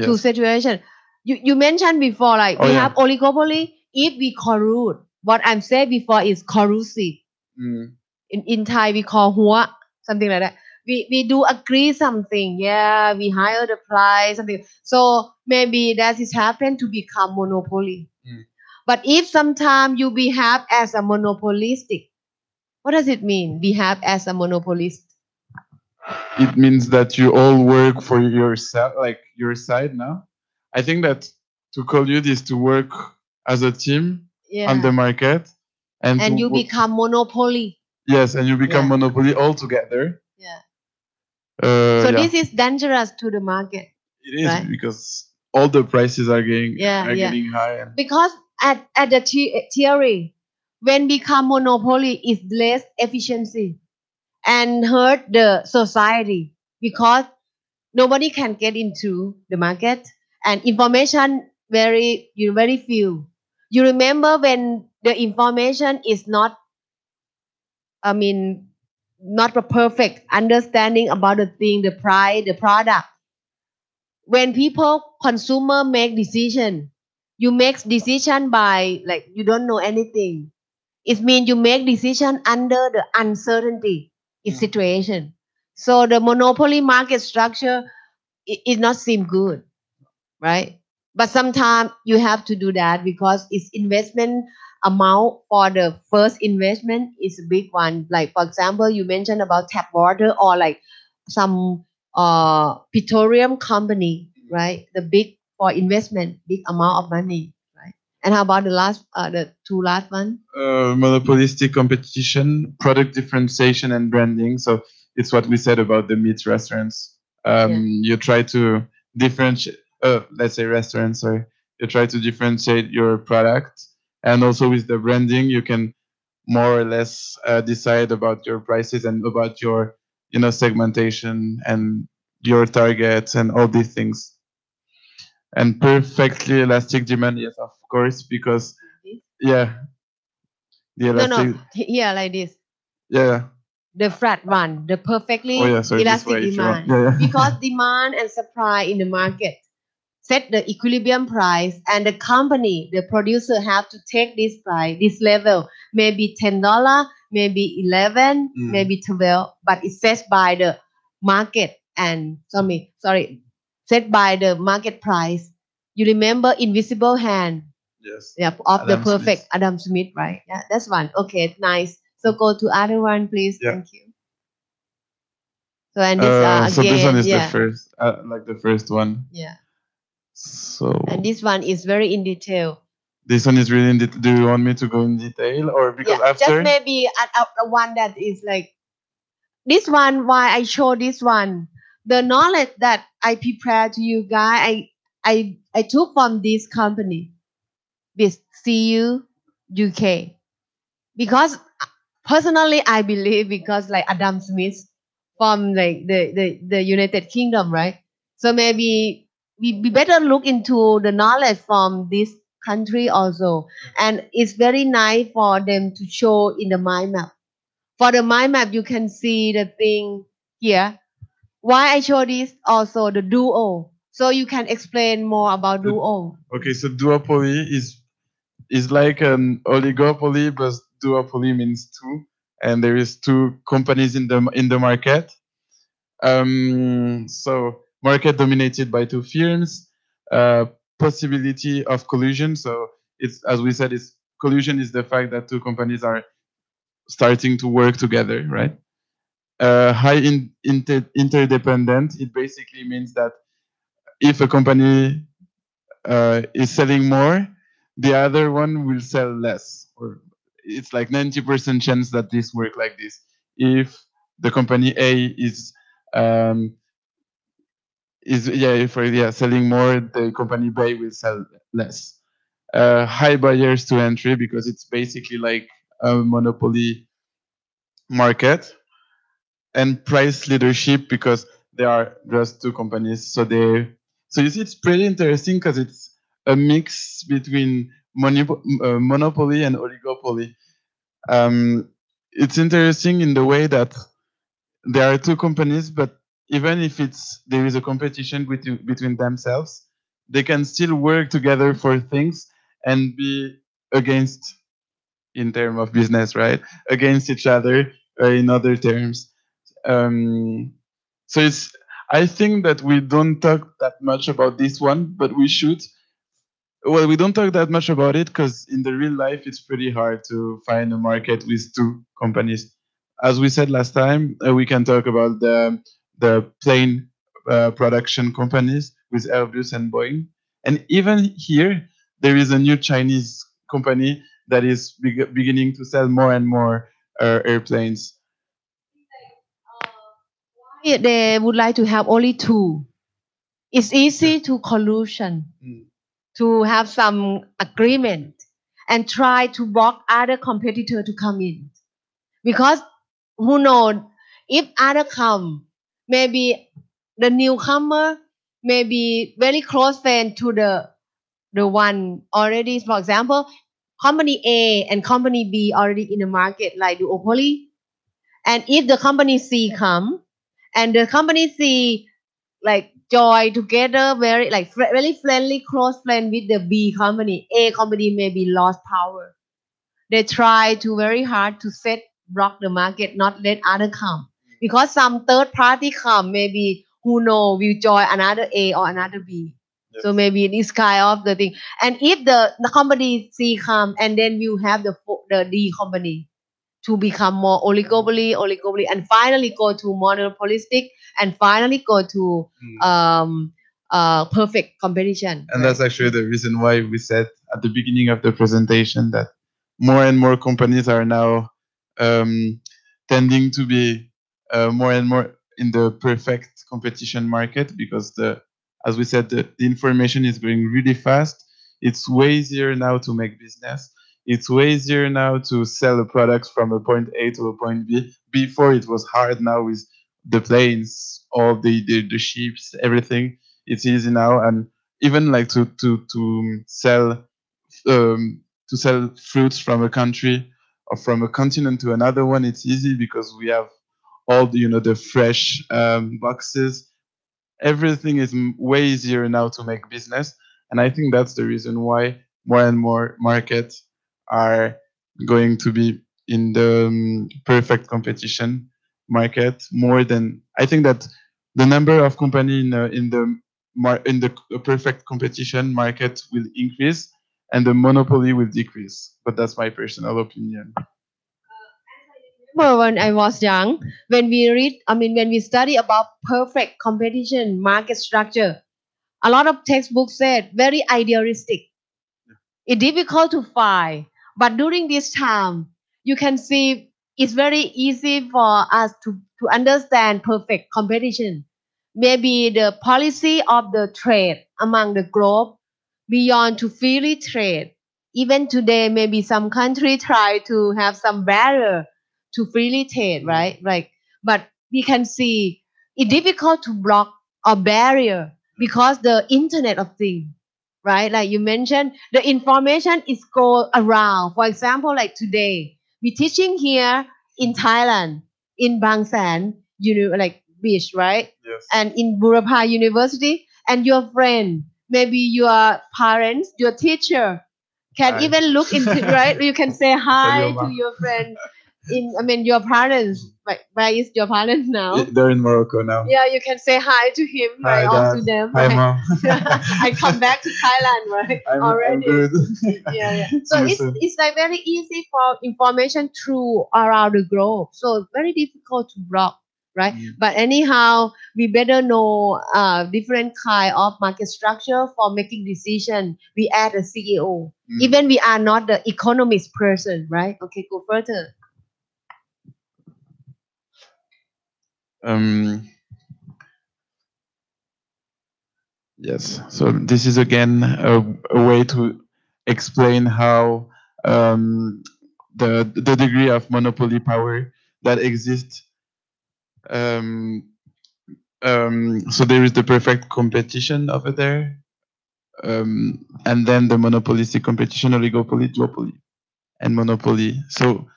Two yes. situation. You mentioned before, like Oh we yeah. have oligopoly if we collude. What I'm saying before is corrosive. Mm. In Thai we call hua, something like that. We do agree something. Yeah, we higher the price, something. So maybe that is happen to become monopoly. Mm. But if sometime you behave as a monopolistic, what does it mean? Behave as a monopolist. It means that you all work for yourself, like your side now. I think that to collude is to work as a team on the Yeah. market, and And you become monopoly. yes, and you become Yeah. monopoly all together. Yeah. So So yeah, this is dangerous to the market. it is Right. because all the prices are getting Yeah, yeah. getting high. And Because at the theory, when become monopoly is less efficiency and hurt the society because nobody can get into the market and information very few. You remember when the information is not, I mean, not a perfect understanding about the thing, the price, the product. When people consumer make decision, you make decision by like you don't know anything. It means you make decision under the uncertainty situation. So the monopoly market structure it not seem good, right? But sometimes you have to do that because it's investment amount for the first investment is a big one. Like for example, you mentioned about tap water or like some petroleum company, right? The big for investment, big amount of money, right? And how about the two last one? Monopolistic competition, product differentiation, and branding. So it's what we said about the meat restaurants. You try to differentiate, let's say restaurants, sorry. You try to differentiate your product, and also with the branding, you can more or less decide about your prices and about your, segmentation and your targets and all these things. And perfectly elastic demand, yes, of course, because yeah, the No, elastic, here like this. yeah. The flat one, the perfectly Oh yeah, sorry, this elastic way if you want. demand. Yeah, yeah. Because demand and supply in the market set the equilibrium price, and the company, the producer, have to take this price, this level, maybe $10, maybe 11, maybe 12, but it's set by the market and sorry, set by the market price. You remember Invisible Hand? Yes. Yeah, of the Adam perfect Smith. Adam Smith, right? Yeah, that's one. Okay, nice. So go to other one, please. Yeah. Thank you. So and this So this one again, is the yeah, first, like the first one. yeah. So And this one is very in detail. this one is really in detail. Do you want me to go in detail, or because Yeah, just after? maybe a one that is like this one. Why I show this one? The knowledge that I prepare to you guys, I took from this company, this CU UK, because personally I believe, because like Adam Smith from like the United Kingdom, right? So maybe we better look into the knowledge from this country also. And it's very nice for them to show in the mind map. For the mind map, you can see the thing here. Why I show this also the duo. So you can explain more about duo. Okay, so duopoly is like an oligopoly, but duopoly means two, and there is two companies in the market. So market dominated by two firms, possibility of collusion. So it's, as we said, it's collusion is the fact that two companies are starting to work together, right? High interdependent. It basically means that if a company is selling more, the other one will sell less, or it's like 90% chance that this work like this. If the company A um, is selling more, the company B will sell less. High barriers to entry because it's basically like a monopoly market, and price leadership because there are just two companies. So you see, it's pretty interesting because it's a mix between monopoly and oligopoly. It's interesting in the way that there are two companies, but even if there is a competition between themselves, they can still work together for things and be against, in terms of business, right? Against each other, in other terms. Um, so it's. I think that we don't talk that much about this one, but we should. Well, we don't talk that much about it because in the real life, it's pretty hard to find a market with two companies. As we said last time, we can talk about the plane production companies with Airbus and Boeing, and even here there is a new Chinese company that is beginning to sell more and more airplanes. They would like to have only two. It's easy to collusion, to have some agreement and try to block other competitor to come in. Because who knows, if other come, maybe the newcomer may be very close friend to the one already. For example, company A and company B already in the market like duopoly. And if the company C come and the company C like joy together, very like very friendly, close friend with the B company, A company maybe lost power. They try to very hard to set block the market, not let other come. Because some third party come, maybe who know will join another A or another B. Yes. So maybe this kind of the thing. And if the company C come and then you have the D company, to become more oligopoly, and finally go to monopolistic, and finally go to um, perfect competition. And that's actually the reason why we said at the beginning of the presentation that more and more companies are now um, tending to be more and more in the perfect competition market, because as we said, the information is going really fast. It's way easier now to make business. It's way easier now to sell a product from a point A to a point B. Before it was hard. Now with the planes, all the ships, everything, it's easy now. And even like to sell fruits from a country or from a continent to another one, it's easy because we have all the fresh boxes. Everything is way easier now to make business, and I think that's the reason why more and more markets are going to be in the perfect competition market. More than, I think that the number of company in the perfect competition market will increase and the monopoly will decrease, but that's my personal opinion. Remember when I was young, when we study about perfect competition market structure, a lot of textbooks said very idealistic. It's difficult to find. But during this time, you can see it's very easy for us to understand perfect competition. Maybe the policy of the trade among the globe beyond to freely trade. Even today, maybe some country try to have some barrier to freely trade, right? Right. But we can see it's difficult to block a barrier because the Internet of Things, right? Like you mentioned, the information is go around. For example, like today, we teaching here in Thailand, in Bang San, like beach, right? Yes. And in Burapha University, and your friend, maybe your parents, your teacher, can Hi. even look into, right? You can say hi to Srijampa. your friend. Your parents. Where is your parents now? They're in Morocco now. Yeah, you can say hi to him, Hi, right? Or Dad. to them, Hi, right? Mom. I come back to Thailand, right? I'm Already. good. Yeah, yeah. So See you it's soon. it's like very easy for information through around the globe. So very difficult to block, right? But anyhow, we better know different kind of market structure for making decision. We add a CEO. Even we are not the economist person, right? Okay, go further. Um, yes. So this is again a way to explain how the degree of monopoly power that exists. Um, so there is the perfect competition over there, and then the monopolistic competition, oligopoly, duopoly, and monopoly. So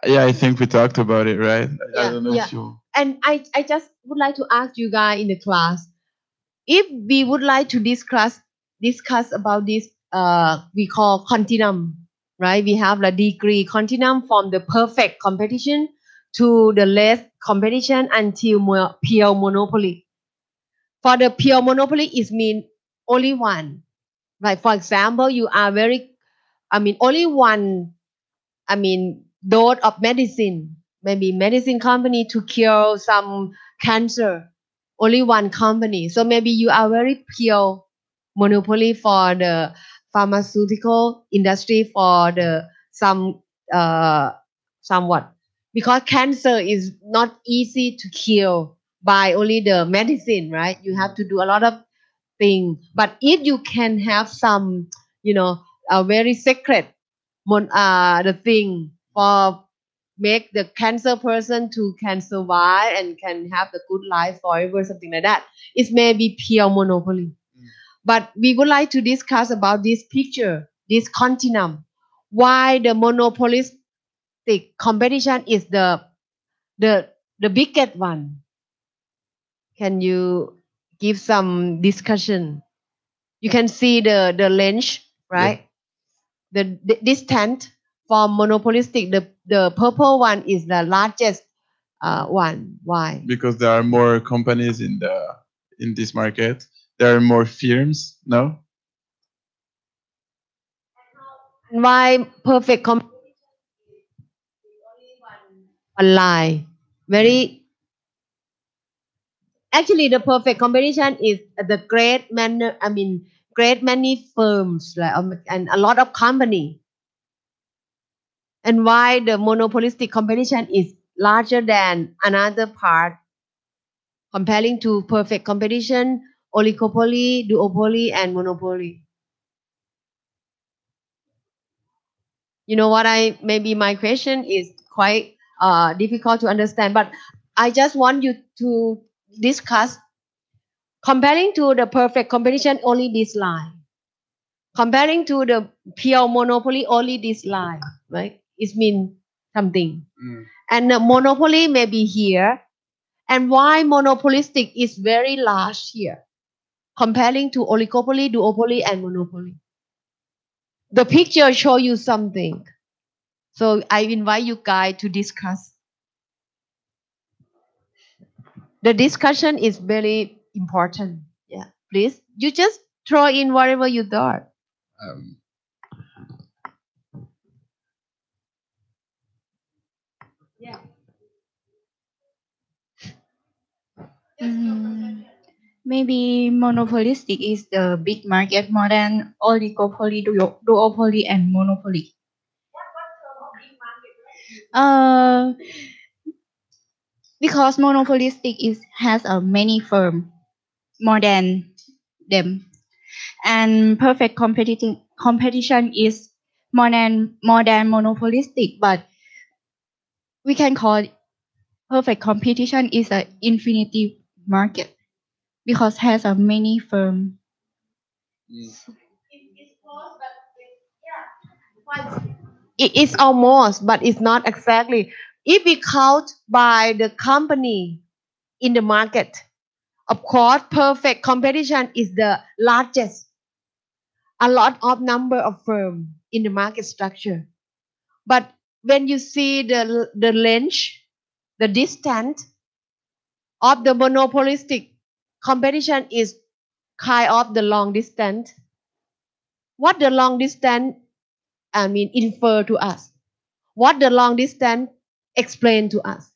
yeah, I think we talked about it, right? I Yeah, don't know yeah. if you. And I just would like to ask you guys in the class, if we would like to discuss about this, we call continuum, right? We have the degree continuum from the perfect competition to the less competition until pure monopoly. For the pure monopoly, it mean only one. Like for example, you are only one, dose of medicine, maybe medicine company to cure some cancer, only one company. So maybe you are very pure monopoly for the pharmaceutical industry, for the some uh somewhat, because cancer is not easy to cure by only the medicine, right? You have to do a lot of things. But if you can have some, a very secret the thing for make the cancer person to can survive and can have the good life forever, something like that, it may be pure monopoly. But we would like to discuss about this picture, this continuum, why the monopolistic competition is the the biggest one. Can you give some discussion? You can see the length, right? The distance for monopolistic, the purple one is the largest one. Why? Because there are more companies in this market. There are more firms, no? Why perfect online. Very actually the perfect competition is the great many firms like and a lot of company. And why the monopolistic competition is larger than another part comparing to perfect competition, oligopoly, duopoly, and monopoly. You know what maybe my question is quite difficult to understand, but I just want you to discuss comparing to the perfect competition only this line. Comparing to the pure monopoly only this line, right? It means something. And the monopoly may be here. And why monopolistic is very large here, comparing to oligopoly, duopoly, and monopoly. The picture show you something. So I invite you guys to discuss. The discussion is very important. Yeah, please. You just throw in whatever you thought. Um, Mm, maybe monopolistic is the big market more than oligopoly, duopoly, and monopoly. Uh, because monopolistic has a many firm more than them, and perfect competition is more than monopolistic. But we can call perfect competition is a infinity market because has a many firm. It is almost, but it's not exactly. If we count by the company in the market, of course, perfect competition is the largest. A lot of number of firm in the market structure. But when you see the length, the distance of the monopolistic competition is kind of the long distance. What the long distance infer to us? What the long distance explain to us?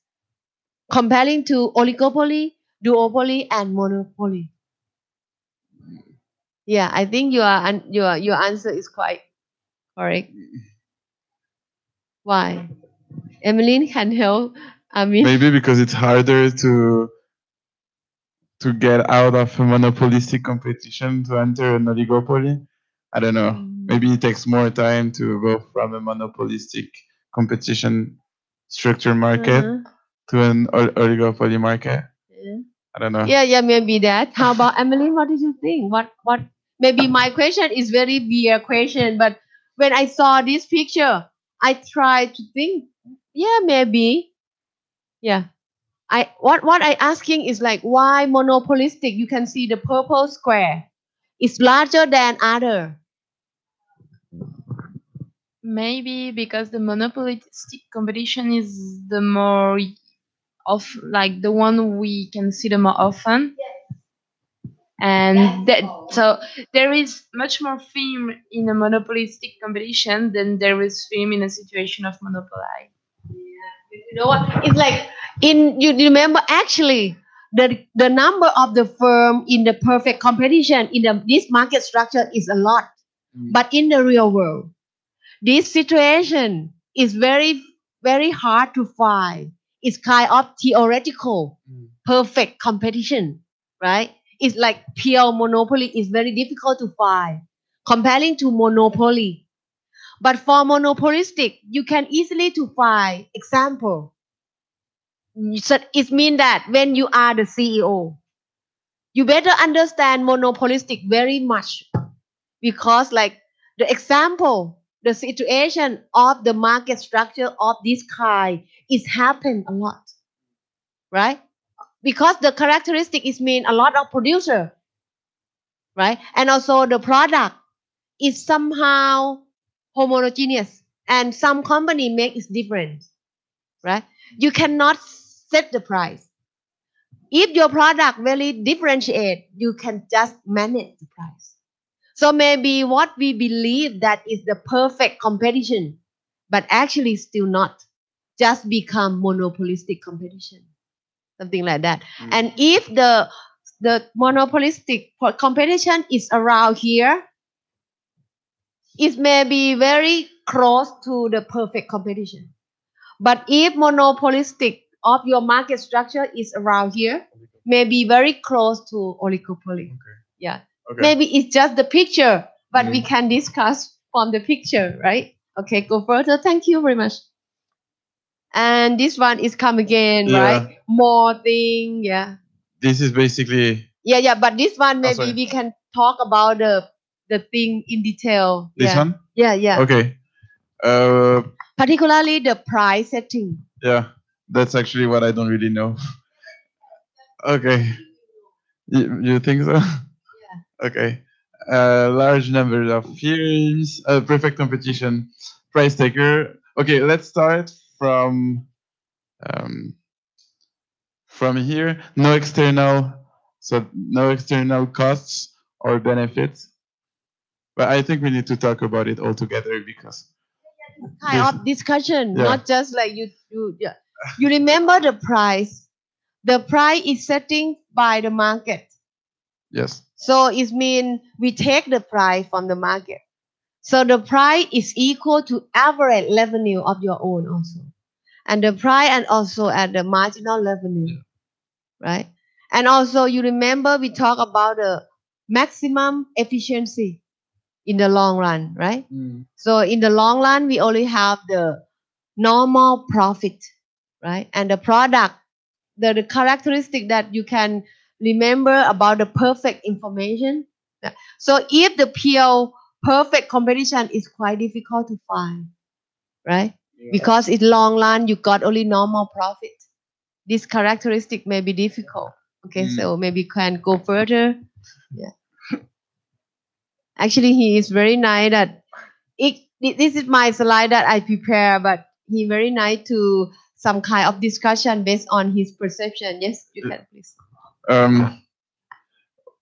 Comparing to oligopoly, duopoly, and monopoly. Yeah, I think your answer is quite correct. Why? Emmeline can help. maybe because it's harder to get out of a monopolistic competition to enter an oligopoly. I don't know. Maybe it takes more time to go from a monopolistic competition structure market to an oligopoly market. I don't know. Yeah, maybe that. How about Emmeline? What did you think? What? Maybe my question is very weird question, but when I saw this picture, I tried to think. Yeah, maybe. Yeah. What I asking is like why monopolistic? You can see the purple square. It's larger than other. Maybe because the monopolistic competition is the more of like the one we consider more often, and that so there is much more theme in a monopolistic competition than there is theme in a situation of monopoly. You know what? It's like you remember actually the number of the firm in the perfect competition in this market structure is a lot, but in the real world, this situation is very hard to find. It's kind of theoretical, perfect competition, right? It's like pure monopoly is very difficult to find comparing to monopoly. But for monopolistic, you can easily to find example. So it means that when you are the CEO, you better understand monopolistic very much because like the example, the situation of the market structure of this kind is happen a lot, right? Because the characteristic is mean a lot of producer, right? And also the product is somehow homogeneous and some company make it different, right? You cannot set the price. If your product really differentiate, you can just manage the price. So maybe what we believe that is the perfect competition, but actually still not. just become monopolistic competition, something like that. And if the monopolistic competition is around here, it may be very close to the perfect competition. But if monopolistic of your market structure is around here, may be very close to oligopoly. Okay. Yeah. Okay. Maybe it's just the picture, but we can discuss from the picture, right? Okay, go further. Thank you very much. And this one is come again, Yeah. right? More thing, yeah. This is basically Yeah. But this one maybe sorry. we can talk about the thing in detail. This Yeah. one? Yeah. Okay. Particularly the price setting. Yeah, that's actually what I don't really know. Okay. You think so? Yeah. Okay. Large number of firms, perfect competition, price taker. Okay, let's start um, from here. No external costs or benefits. But I think we need to talk about it all together because Kind of discussion, Yeah. not just like yeah. You remember the price. The price is setting by the market. Yes. So it means we take the price from the market. So the price is equal to average revenue of your own also. And the price and also at the marginal revenue. Right? And also you remember we talk about the maximum efficiency in the long run, right? So in the long run, we only have the normal profit, right? And the product, the characteristic that you can remember about the perfect information. Yeah. So if the pure perfect competition is quite difficult to find, right? Because in long run, you got only normal profit. This characteristic may be difficult. Okay, so maybe can go further. Yeah. Actually, he is very nice that this is my slide that I prepare, but he very nice to some kind of discussion based on his perception. Yes, you can please.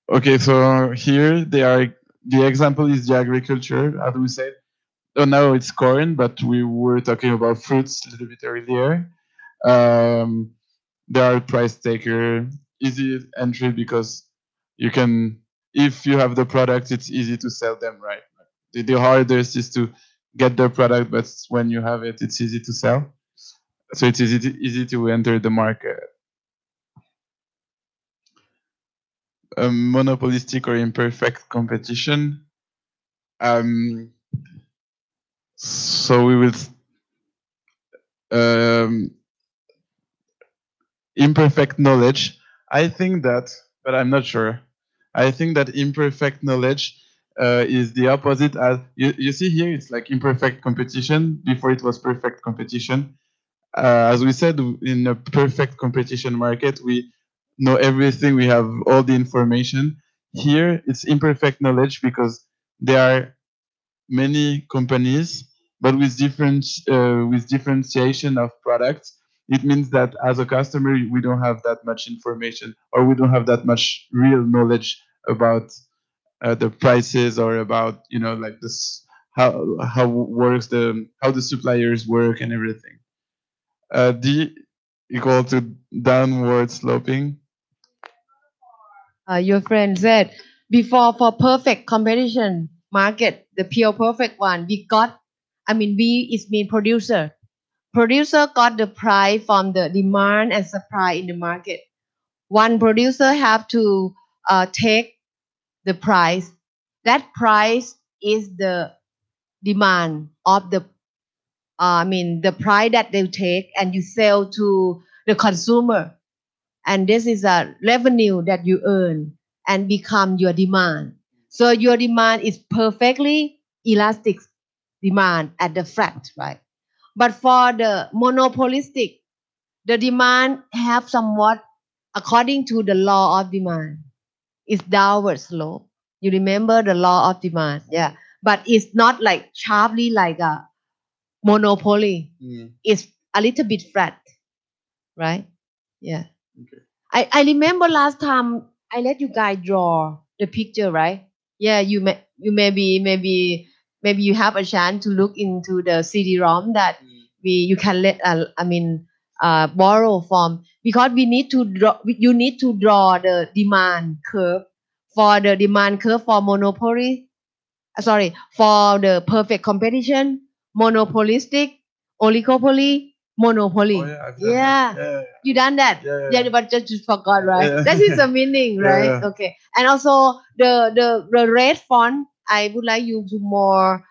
Okay, so here they are. The example is the agriculture. How do we say it? Oh, now it's corn, but we were talking about fruits a little bit earlier. They are price taker, easy entry because you can, if you have the product, it's easy to sell them, right? The hardest is to get the product, but when you have it, it's easy to sell. So it's easy to enter the market. Monopolistic or imperfect competition. So we will imperfect knowledge. I think that, but I'm not sure. I think that imperfect knowledge is the opposite. As you see here, it's like imperfect competition. Before it was perfect competition. As we said, in a perfect competition market, we know everything. We have all the information. Here, it's imperfect knowledge because there are many companies, but with differentiation of products. It means that as a customer, we don't have that much information, or we don't have that much real knowledge about the prices, or about like this how works how the suppliers work and everything. D equal to downward sloping. Your friend said before for perfect competition market, the pure perfect one, we is mean producer. Producer got the price from the demand and supply in the market. One producer have to take the price. That price is the demand of the price that they take and you sell to the consumer. And this is a revenue that you earn and become your demand. So your demand is perfectly elastic demand at the flat, right? But for the monopolistic, the demand have somewhat according to the law of demand. It's downward slope. You remember the law of demand, yeah. But it's not like sharply like a monopoly. It's a little bit flat, right? Yeah. Okay. I remember last time I let you guys draw the picture, right? Yeah, you maybe you have a chance to look into the CD-ROM that you can borrow from, because we need to draw, you need to draw the demand curve for monopoly, for the perfect competition, monopolistic, oligopoly, monopoly. Oh yeah, I've done that. Yeah. Yeah, You done that? yeah, Yeah, but just forgot, right? yeah. That is the meaning, Yeah, right? yeah. Okay. And also the red font, I would like you to more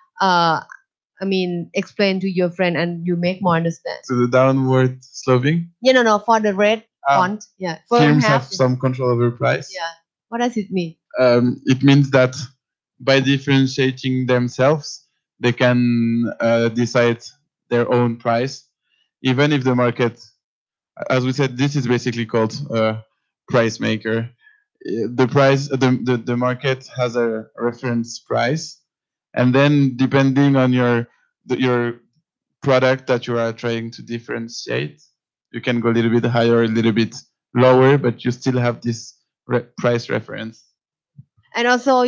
explain to your friend and you make more understand. So the downward sloping. Yeah, no, for the red Ah, font. Yeah. Firm firms have have. some control over price. Yeah. What does it mean? It means that by differentiating themselves, they can decide their own price, even if the market, as we said, this is basically called a price maker. The market has a reference price, and then depending on your product that you are trying to differentiate, you can go a little bit higher, a little bit lower, but you still have this price reference. And also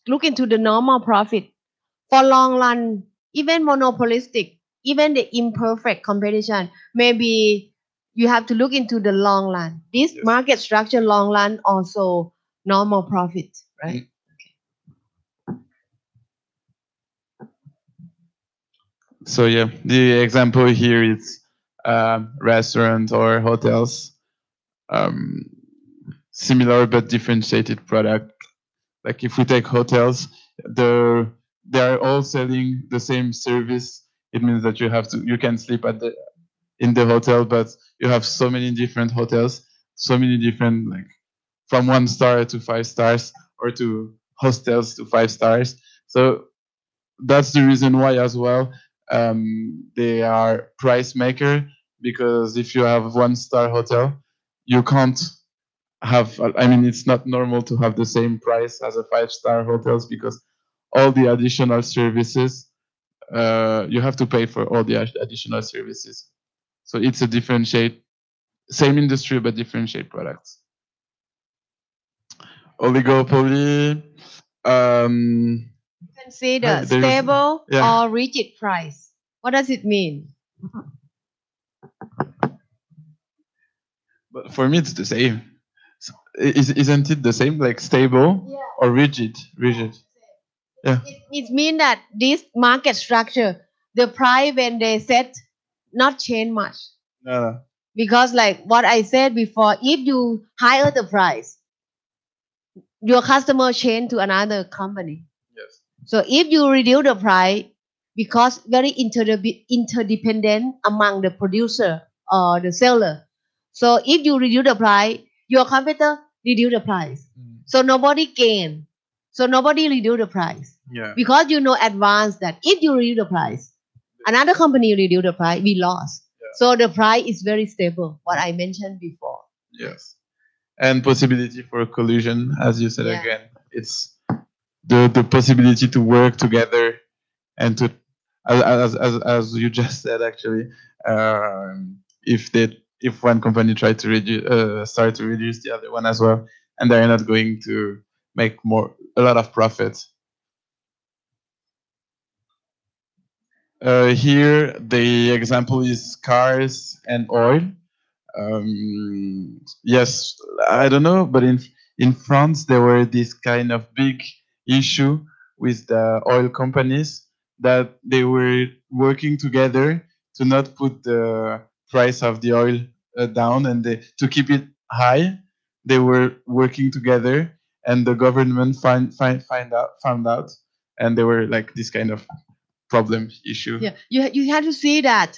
look into the normal profit. For long run, even monopolistic, even the imperfect competition, maybe you have to look into the long run. This Yes. market structure long run also normal profit, right? So yeah, the example here is restaurants or hotels, um, similar but differentiated product. Like if we take hotels, they are all selling the same service. It means that you can sleep in the hotel, but you have so many different hotels, so many different, like from 1 star to 5 stars, or to hostels to 5 stars. So that's the reason why as well, they are price maker, because if you have 1 star hotel, you can't have, I mean, it's not normal to have the same price as a 5 star hotels, because all the additional services, you have to pay for all the additional services. So it's a differentiate, same industry but differentiate products. Oligopoly, You can say the there's, stable yeah, or rigid price. What does it mean? but for me it's the same. Isn't it the same, like stable or rigid? Rigid. Yeah. It means that this market structure, the price when they set, not change much. No. Because like what I said before, if you higher the price, your customer change to another company. Yes. So if you reduce the price, because very interdependent among the producer or the seller. So if you reduce the price, your competitor reduce the price. So nobody gain. So nobody reduce the price. Yeah. Because you know advance that if you reduce the price, another company reduce the price, we lost. Yeah. So the price is very stable, what I mentioned before. Yes. And possibility for collusion, as you said. Yeah. Again, it's the possibility to work together, and to, as you just said, actually, if one company try to start to reduce the other one as well, and they're not going to make a lot of profit. Here the example is cars and oil. Yes, I don't know, but in France there were this kind of big issue with the oil companies, that they were working together to not put the price of the oil down, and to keep it high. They were working together, and the government found out, and they were like this kind of problem issue. Yeah, you have to see that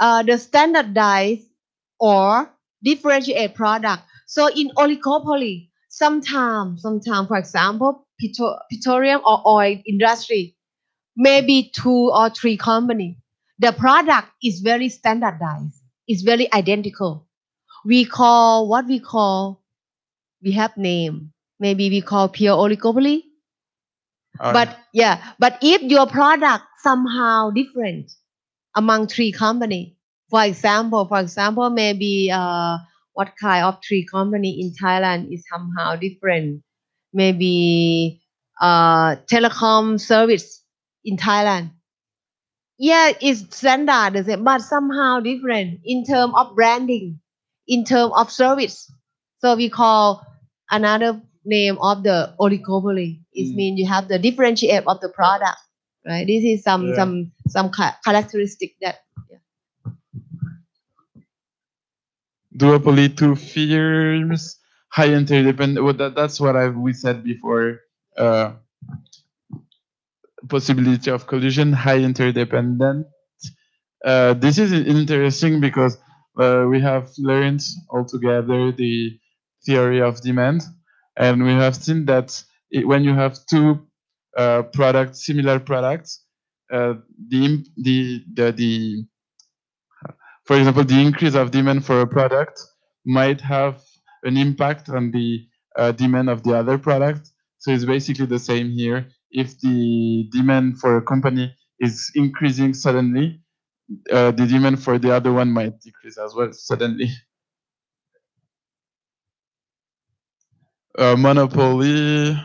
the standardized or differentiate product. So in oligopoly, sometime, for example, petroleum or oil industry, maybe 2 or 3 company. The product is very standardized. It's very identical. We call what we call. We have name. Maybe we call pure oligopoly. But if your product somehow different among 3 company, for example, maybe what kind of 3 company in Thailand is somehow different. Maybe telecom service in Thailand. Yeah, it's standard the same, but somehow different in terms of branding, in terms of service. So we call another name of the oligopoly. It means you have the differentiate of the product, right? This is some characteristic that. Yeah. Duopoly, two firms, high interdependent. Well, that's what we said before. Possibility of collision, high interdependent. This is interesting because we have learned altogether the theory of demand, and we have seen that when you have two products, similar products, the for example, the increase of demand for a product might have an impact on the demand of the other product. So it's basically the same here. If the demand for a company is increasing suddenly, the demand for the other one might decrease as well suddenly. Monopoly.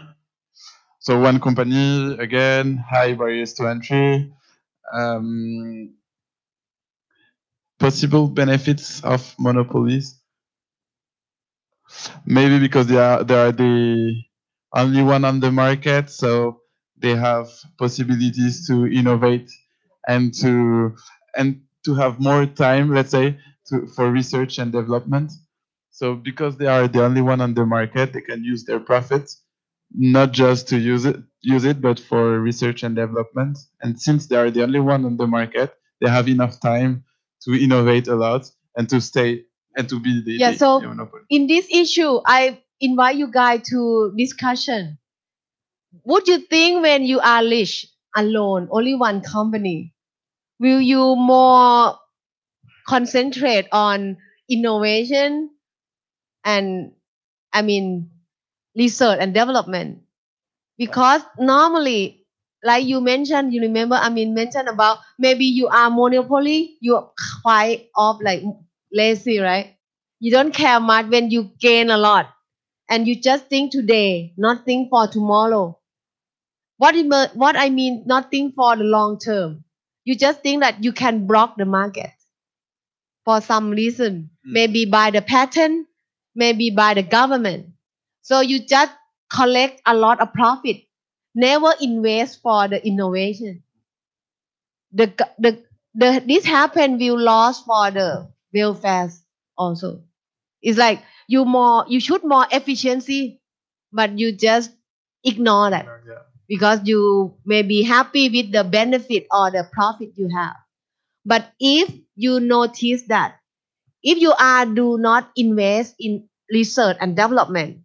So one company, again, high barriers to entry. Possible benefits of monopolies. Maybe because they are the only one on the market, so they have possibilities to innovate and to have more time, let's say, for research and development. So because they are the only one on the market, they can use their profits not just to use it, but for research and development. And since they are the only one on the market, they have enough time to innovate a lot and to stay and to be Yeah. So the monopoly. in this issue, I invite you guys to discussion. Would you think when you are rich alone, only one company, will you more concentrate on innovation and I mean research and development? Because normally, like you mentioned, you remember mentioned about maybe you are monopoly, you're quite of like lazy, right? You don't care much when you gain a lot, and you just think today, not think for tomorrow. What I mean, not think for the long term. You just think that you can block the market for some reason, maybe by the patent, maybe by the government. So you just collect a lot of profit, never invest for the innovation. The go- the this happen will loss for the welfare also. It's like you should more efficiency, but you just ignore that because you may be happy with the benefit or the profit you have. But if you notice that if you are do not invest in research and development,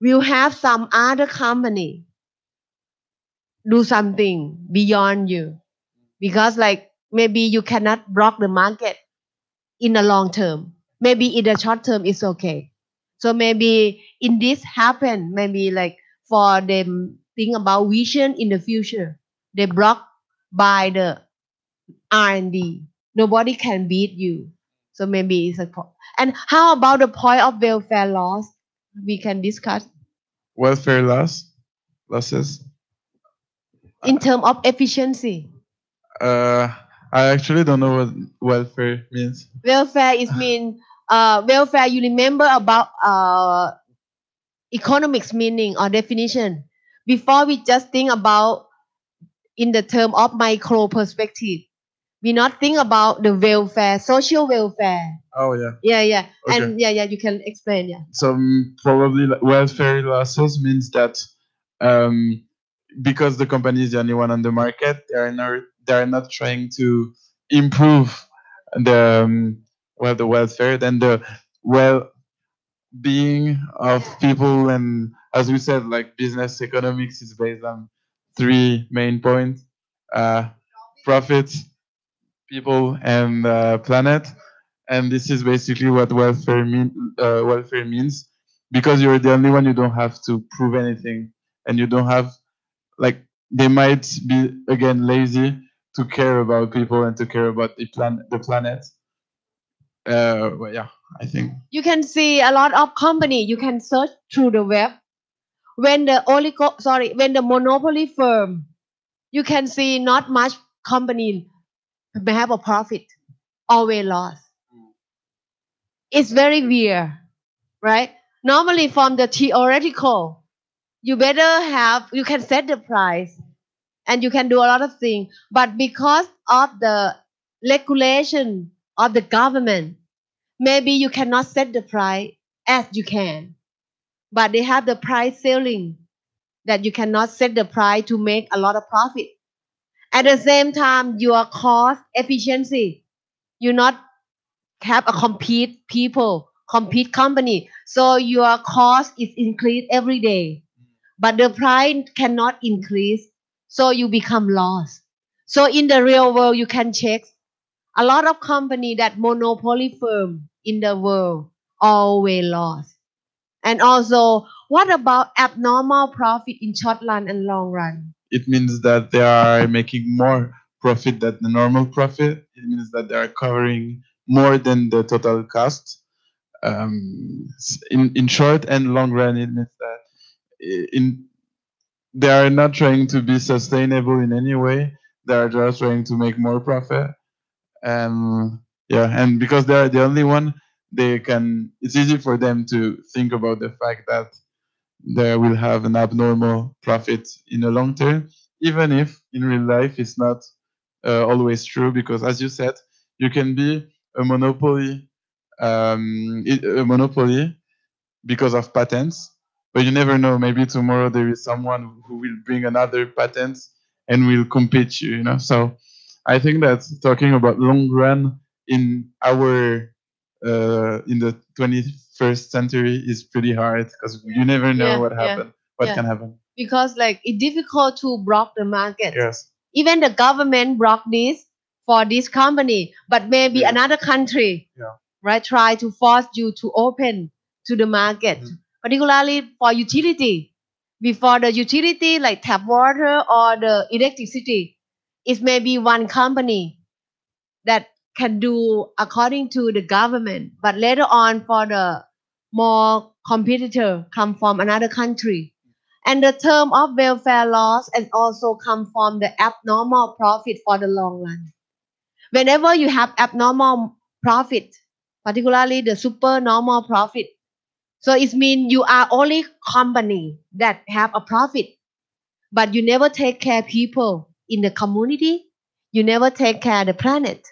will have some other company do something beyond you because like maybe you cannot block the market in the long term. Maybe in the short term it's okay. So maybe in this happen, maybe like for them think about vision in the future, they block by the R&D. Nobody can beat you. So maybe it's and how about the point of welfare loss? We can discuss Welfare losses. in terms of efficiency. I actually don't know what welfare means. Welfare is mean welfare. You remember about economics meaning or definition. Before we just think about in the term of micro perspective. We not think about the welfare, social welfare. Oh yeah. Yeah. Okay. And yeah, you can explain. Yeah. So probably welfare losses means that um, because the company is the only one on the market, they are not trying to improve the the welfare, then the well being of people, and as we said, like business economics is based on three main points: uh, profit, people, and planet. And this is basically what welfare means, because you're the only one. You don't have to prove anything, and you don't have, like, they might be again lazy to care about people and to care about the planet. Well, yeah, I think. You can see a lot of company. You can search through the web. When the monopoly firm, you can see not much company may have a profit, always loss. It's very weird, right? Normally from the theoretical, you better you can set the price and you can do a lot of things. But because of the regulation of the government, maybe you cannot set the price as you can. But they have the price ceiling that you cannot set the price to make a lot of profit. At the same time, your cost efficiency, you not have a compete company. So your cost is increased every day, but the price cannot increase. So you become lost. So in the real world, you can check a lot of company that monopoly firm in the world always lost. And also, what about abnormal profit in short run and long run? It means that they are making more profit than the normal profit. It means that they are covering more than the total cost. In short and long run, it means that in they are not trying to be sustainable in any way. They are just trying to make more profit. And yeah, and because they are the only one, they can. It's easy for them to think about the fact that they will have an abnormal profit in the long term, even if in real life it's not always true. Because as you said, you can be a monopoly, a monopoly because of patents, but you never know. Maybe tomorrow there is someone who will bring another patent and will compete you. So I think that talking about long run in our in the 21st century is pretty hard because you never know what happen, what can happen. Because like it's difficult to block the market. Yes. Even the government block this for this company, but maybe another country, Yeah. right, try to force you to open to the market, particularly for utility. Before the utility like tap water or the electricity, it may be one company that can do according to the government, but later on for the more competitor come from another country. And the term of welfare loss and also come from the abnormal profit for the long run. Whenever you have abnormal profit, particularly the super normal profit, so it means you are only company that have a profit, but you never take care people in the community. You never take care the planet.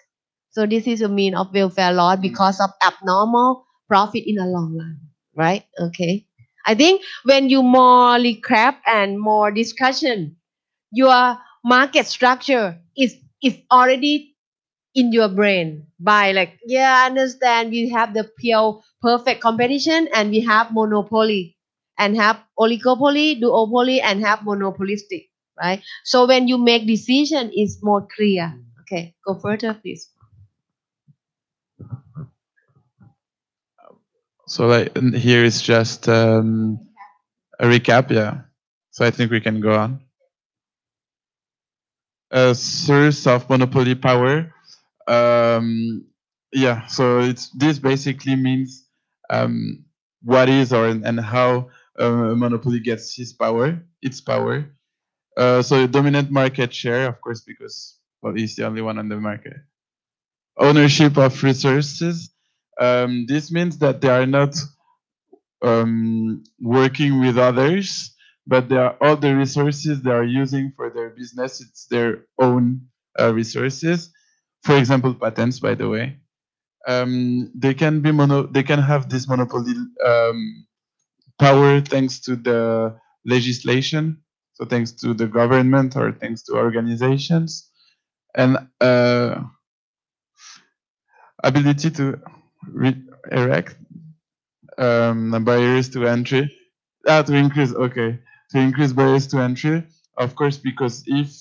So this is a mean of welfare loss because of abnormal profit in the long run, right? Okay. I think when you more recap and more discussion, your market structure is already in your brain by like, yeah, I understand we have the pure perfect competition and we have monopoly and have oligopoly, duopoly and have monopolistic, right? So when you make decision, it's more clear. Okay, go further, please. So like here is just a recap. Yeah. So I think we can go on. A source of monopoly power. Yeah. So this basically means what is or and how a monopoly gets its power. So dominant market share, of course, because well, he's the only one on the market. Ownership of resources. This means that they are not working with others, but they are all the resources they are using for their business. It's their own resources. For example, patents, by the way. They can be They can have this monopoly power thanks to the legislation, so thanks to the government or thanks to organizations, and ability to erect barriers to entry. To increase, okay, to increase barriers to entry, of course, because if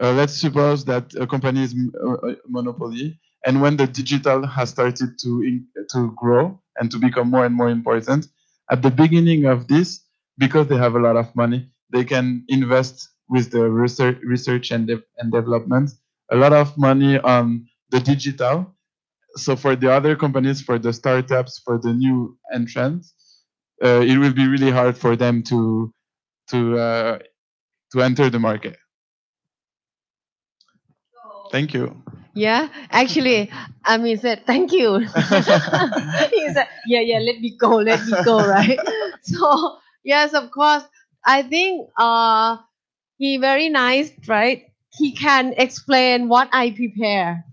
let's suppose that a company is a monopoly, and when the digital has started to grow and to become more and more important, at the beginning of this, because they have a lot of money, they can invest with the research and development a lot of money on the digital. So for the other companies, for the startups, for the new entrants, it will be really hard for them to uh, to enter the market. Thank you. Yeah, actually, I mean, said thank you. He said, yeah, let me go, right? So yes, of course, I think he very nice, right? He can explain what I prepare.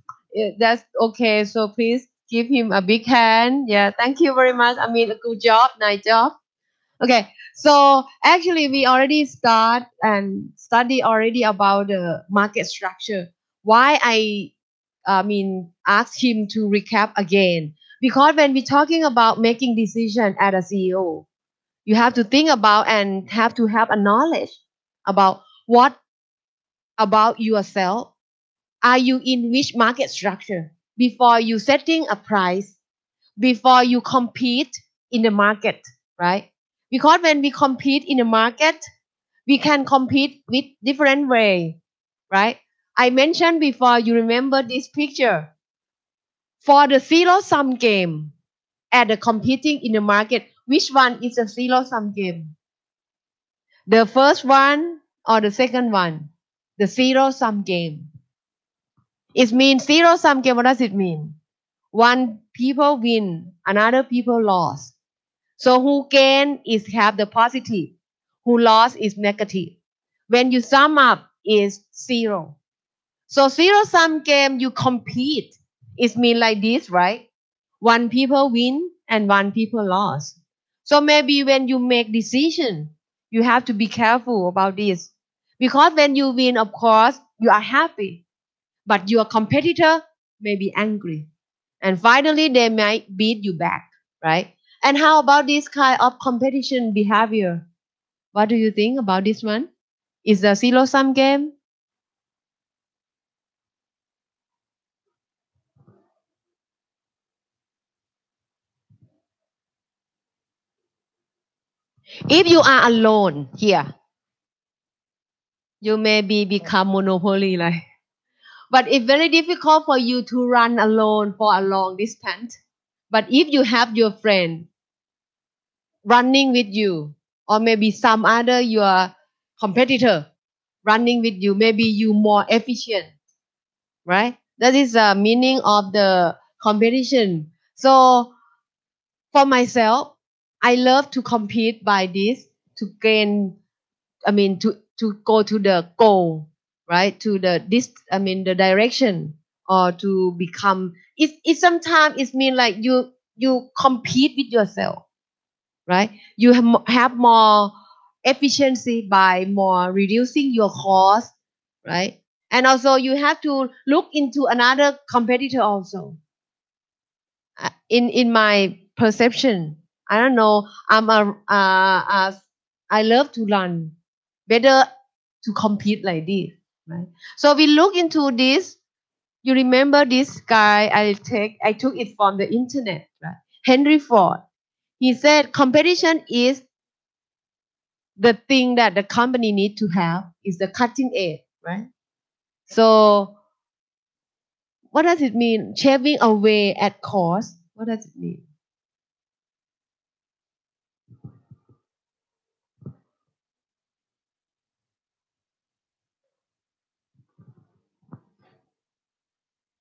That's okay. So please give him a big hand. Yeah, thank you very much. I mean, a good job, nice job. Okay, so actually we already start and study already about the market structure. Why I mean ask him to recap again? Because when we're talking about making decision as a CEO, you have to think about and have to have a knowledge about what about yourself. Are you in which market structure before you setting a price, before you compete in the market, right? Because when we compete in the market, we can compete with different way, right? I mentioned before, you remember this picture for the zero sum game and the competing in the market. Which one is a zero sum game? The first one or the second one? The zero sum game. It means zero sum game. What does it mean? One people win, another people lost. So who gain is have the positive, who lost is negative. When you sum up is zero. So zero sum game you compete. It mean like this, right? One people win and one people lost. So maybe when you make decision, you have to be careful about this. Because when you win, of course, you are happy. But your competitor may be angry. And finally, they might beat you back, right? And how about this kind of competition behavior? What do you think about this one? Is a zero sum game? If you are alone here, you maybe become monopoly like. But it's very difficult for you to run alone for a long distance. But if you have your friend running with you, or maybe some other your competitor running with you, maybe you more efficient, right? That is the meaning of the competition. So for myself, I love to compete by this to gain. I mean to go to the goal, right? To the this I mean the direction or to become. It sometimes it mean like you compete with yourself, right? You have more efficiency by more reducing your cost, right? And also you have to look into another competitor also. In my perception, I don't know. I love to run. Better to compete like this, right? So we look into this. You remember this guy? I took it from the internet, right? Henry Ford. He said competition is the thing that the company need to have is the cutting edge, right? So what does it mean? Shaving away at cost. What does it mean?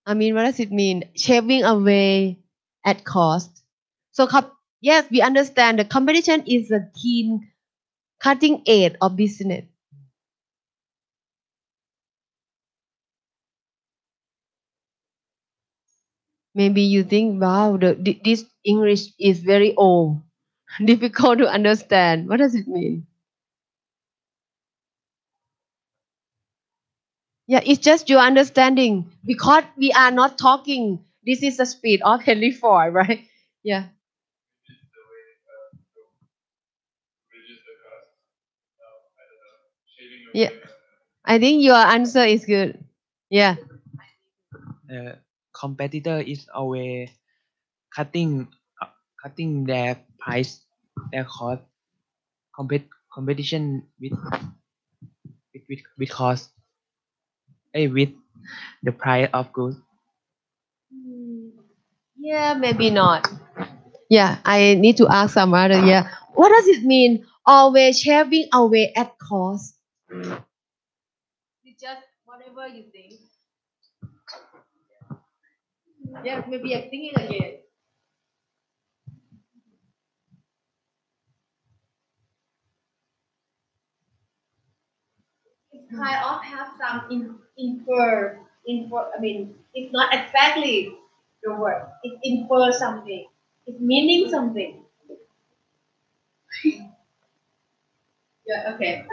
I mean, what does it mean? Shaving away at cost. So yes, we understand the competition is a keen cutting edge of business. Maybe you think, wow, this English is very old, difficult to understand. What does it mean? Yeah, it's just your understanding because we are not talking. This is the speed of Henry Ford, right? Yeah. Yeah. I think your answer is good. Yeah. Competitor is always cutting cutting their price, their cost. Competition with cost, with the price of goods. Yeah, maybe not. Yeah, I need to ask some other. Yeah. What does it mean? Always shaving away at cost. It's just whatever you think. Yeah, maybe I'm thinking again. It kind of have some infer. I mean, it's not exactly the word. It infers something. It's meaning something. Yeah. Okay.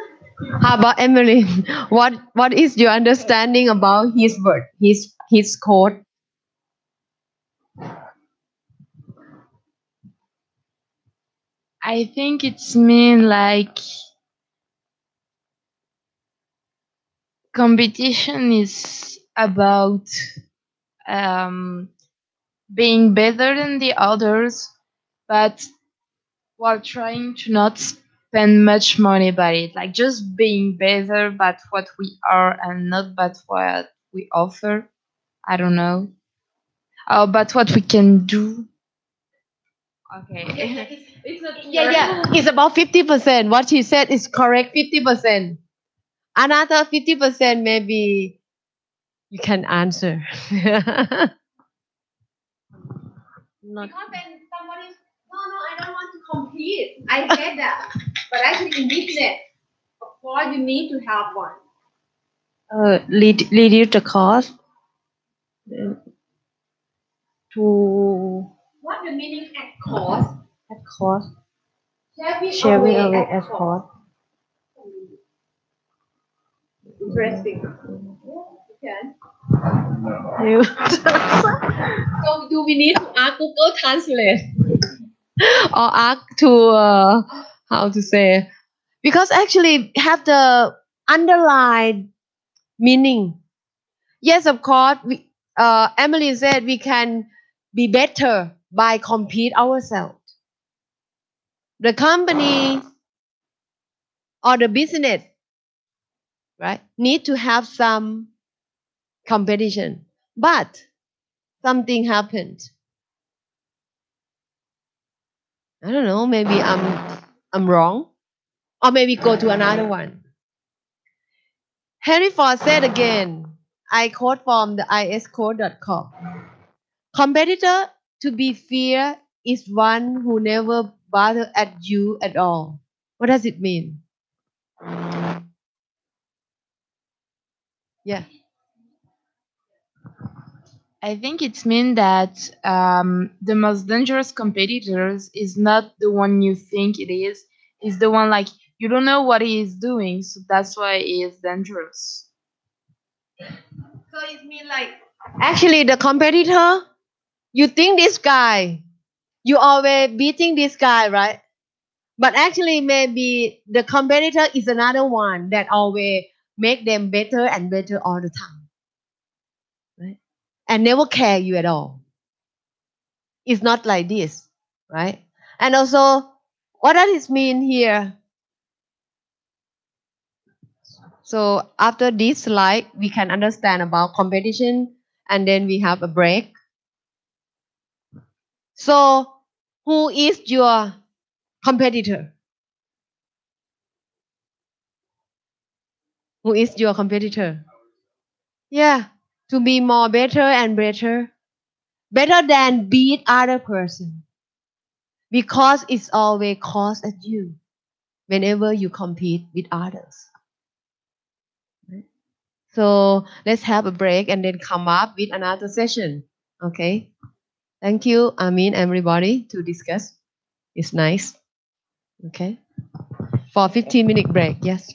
How about Emily? What is your understanding about his word? His quote. I think it's mean like competition is about um, being better than the others, but while trying to not spend much money by it. Like just being better about what we are and not about what we offer. I don't know. But what we can do. Okay. It's not Yeah. It's about 50%. What she said is correct. 50%. Another 50% maybe you can answer. Not. Because when somebody, no, I don't want to compete. I said that. But actually in business, of course you need to have one. Reduce the cost to. What the meaning at cost? At cost. Sharing away at cost. Interesting. Okay. So do we need to ask Google Translate or ask to how to say? Because actually have the underlined meaning. Yes, of course. Emily said we can be better by compete ourselves. The company or the business, right, need to have some competition. But something happened. I don't know. Maybe I'm wrong, or maybe go to another one. Henry Ford said again. I quote from the iscode.com. Competitor to be feared is one who never bother at you at all. What does it mean? Yeah. I think it's mean that the most dangerous competitors is not the one you think it is the one like you don't know what he is doing, so that's why he is dangerous. So it means like actually the competitor, you think this guy, you always beating this guy, right? But actually maybe the competitor is another one that always make them better and better all the time. Right? And never care you at all. It's not like this, right? And also, what does it mean here? So after this slide, we can understand about competition, and then we have a break. So, who is your competitor? Who is your competitor? Yeah, to be more better and better, better than beat other person, because it's always cost at you whenever you compete with others. So let's have a break and then come up with another session. Okay. Thank you, everybody, to discuss. It's nice. Okay. For 15-minute break. Yes.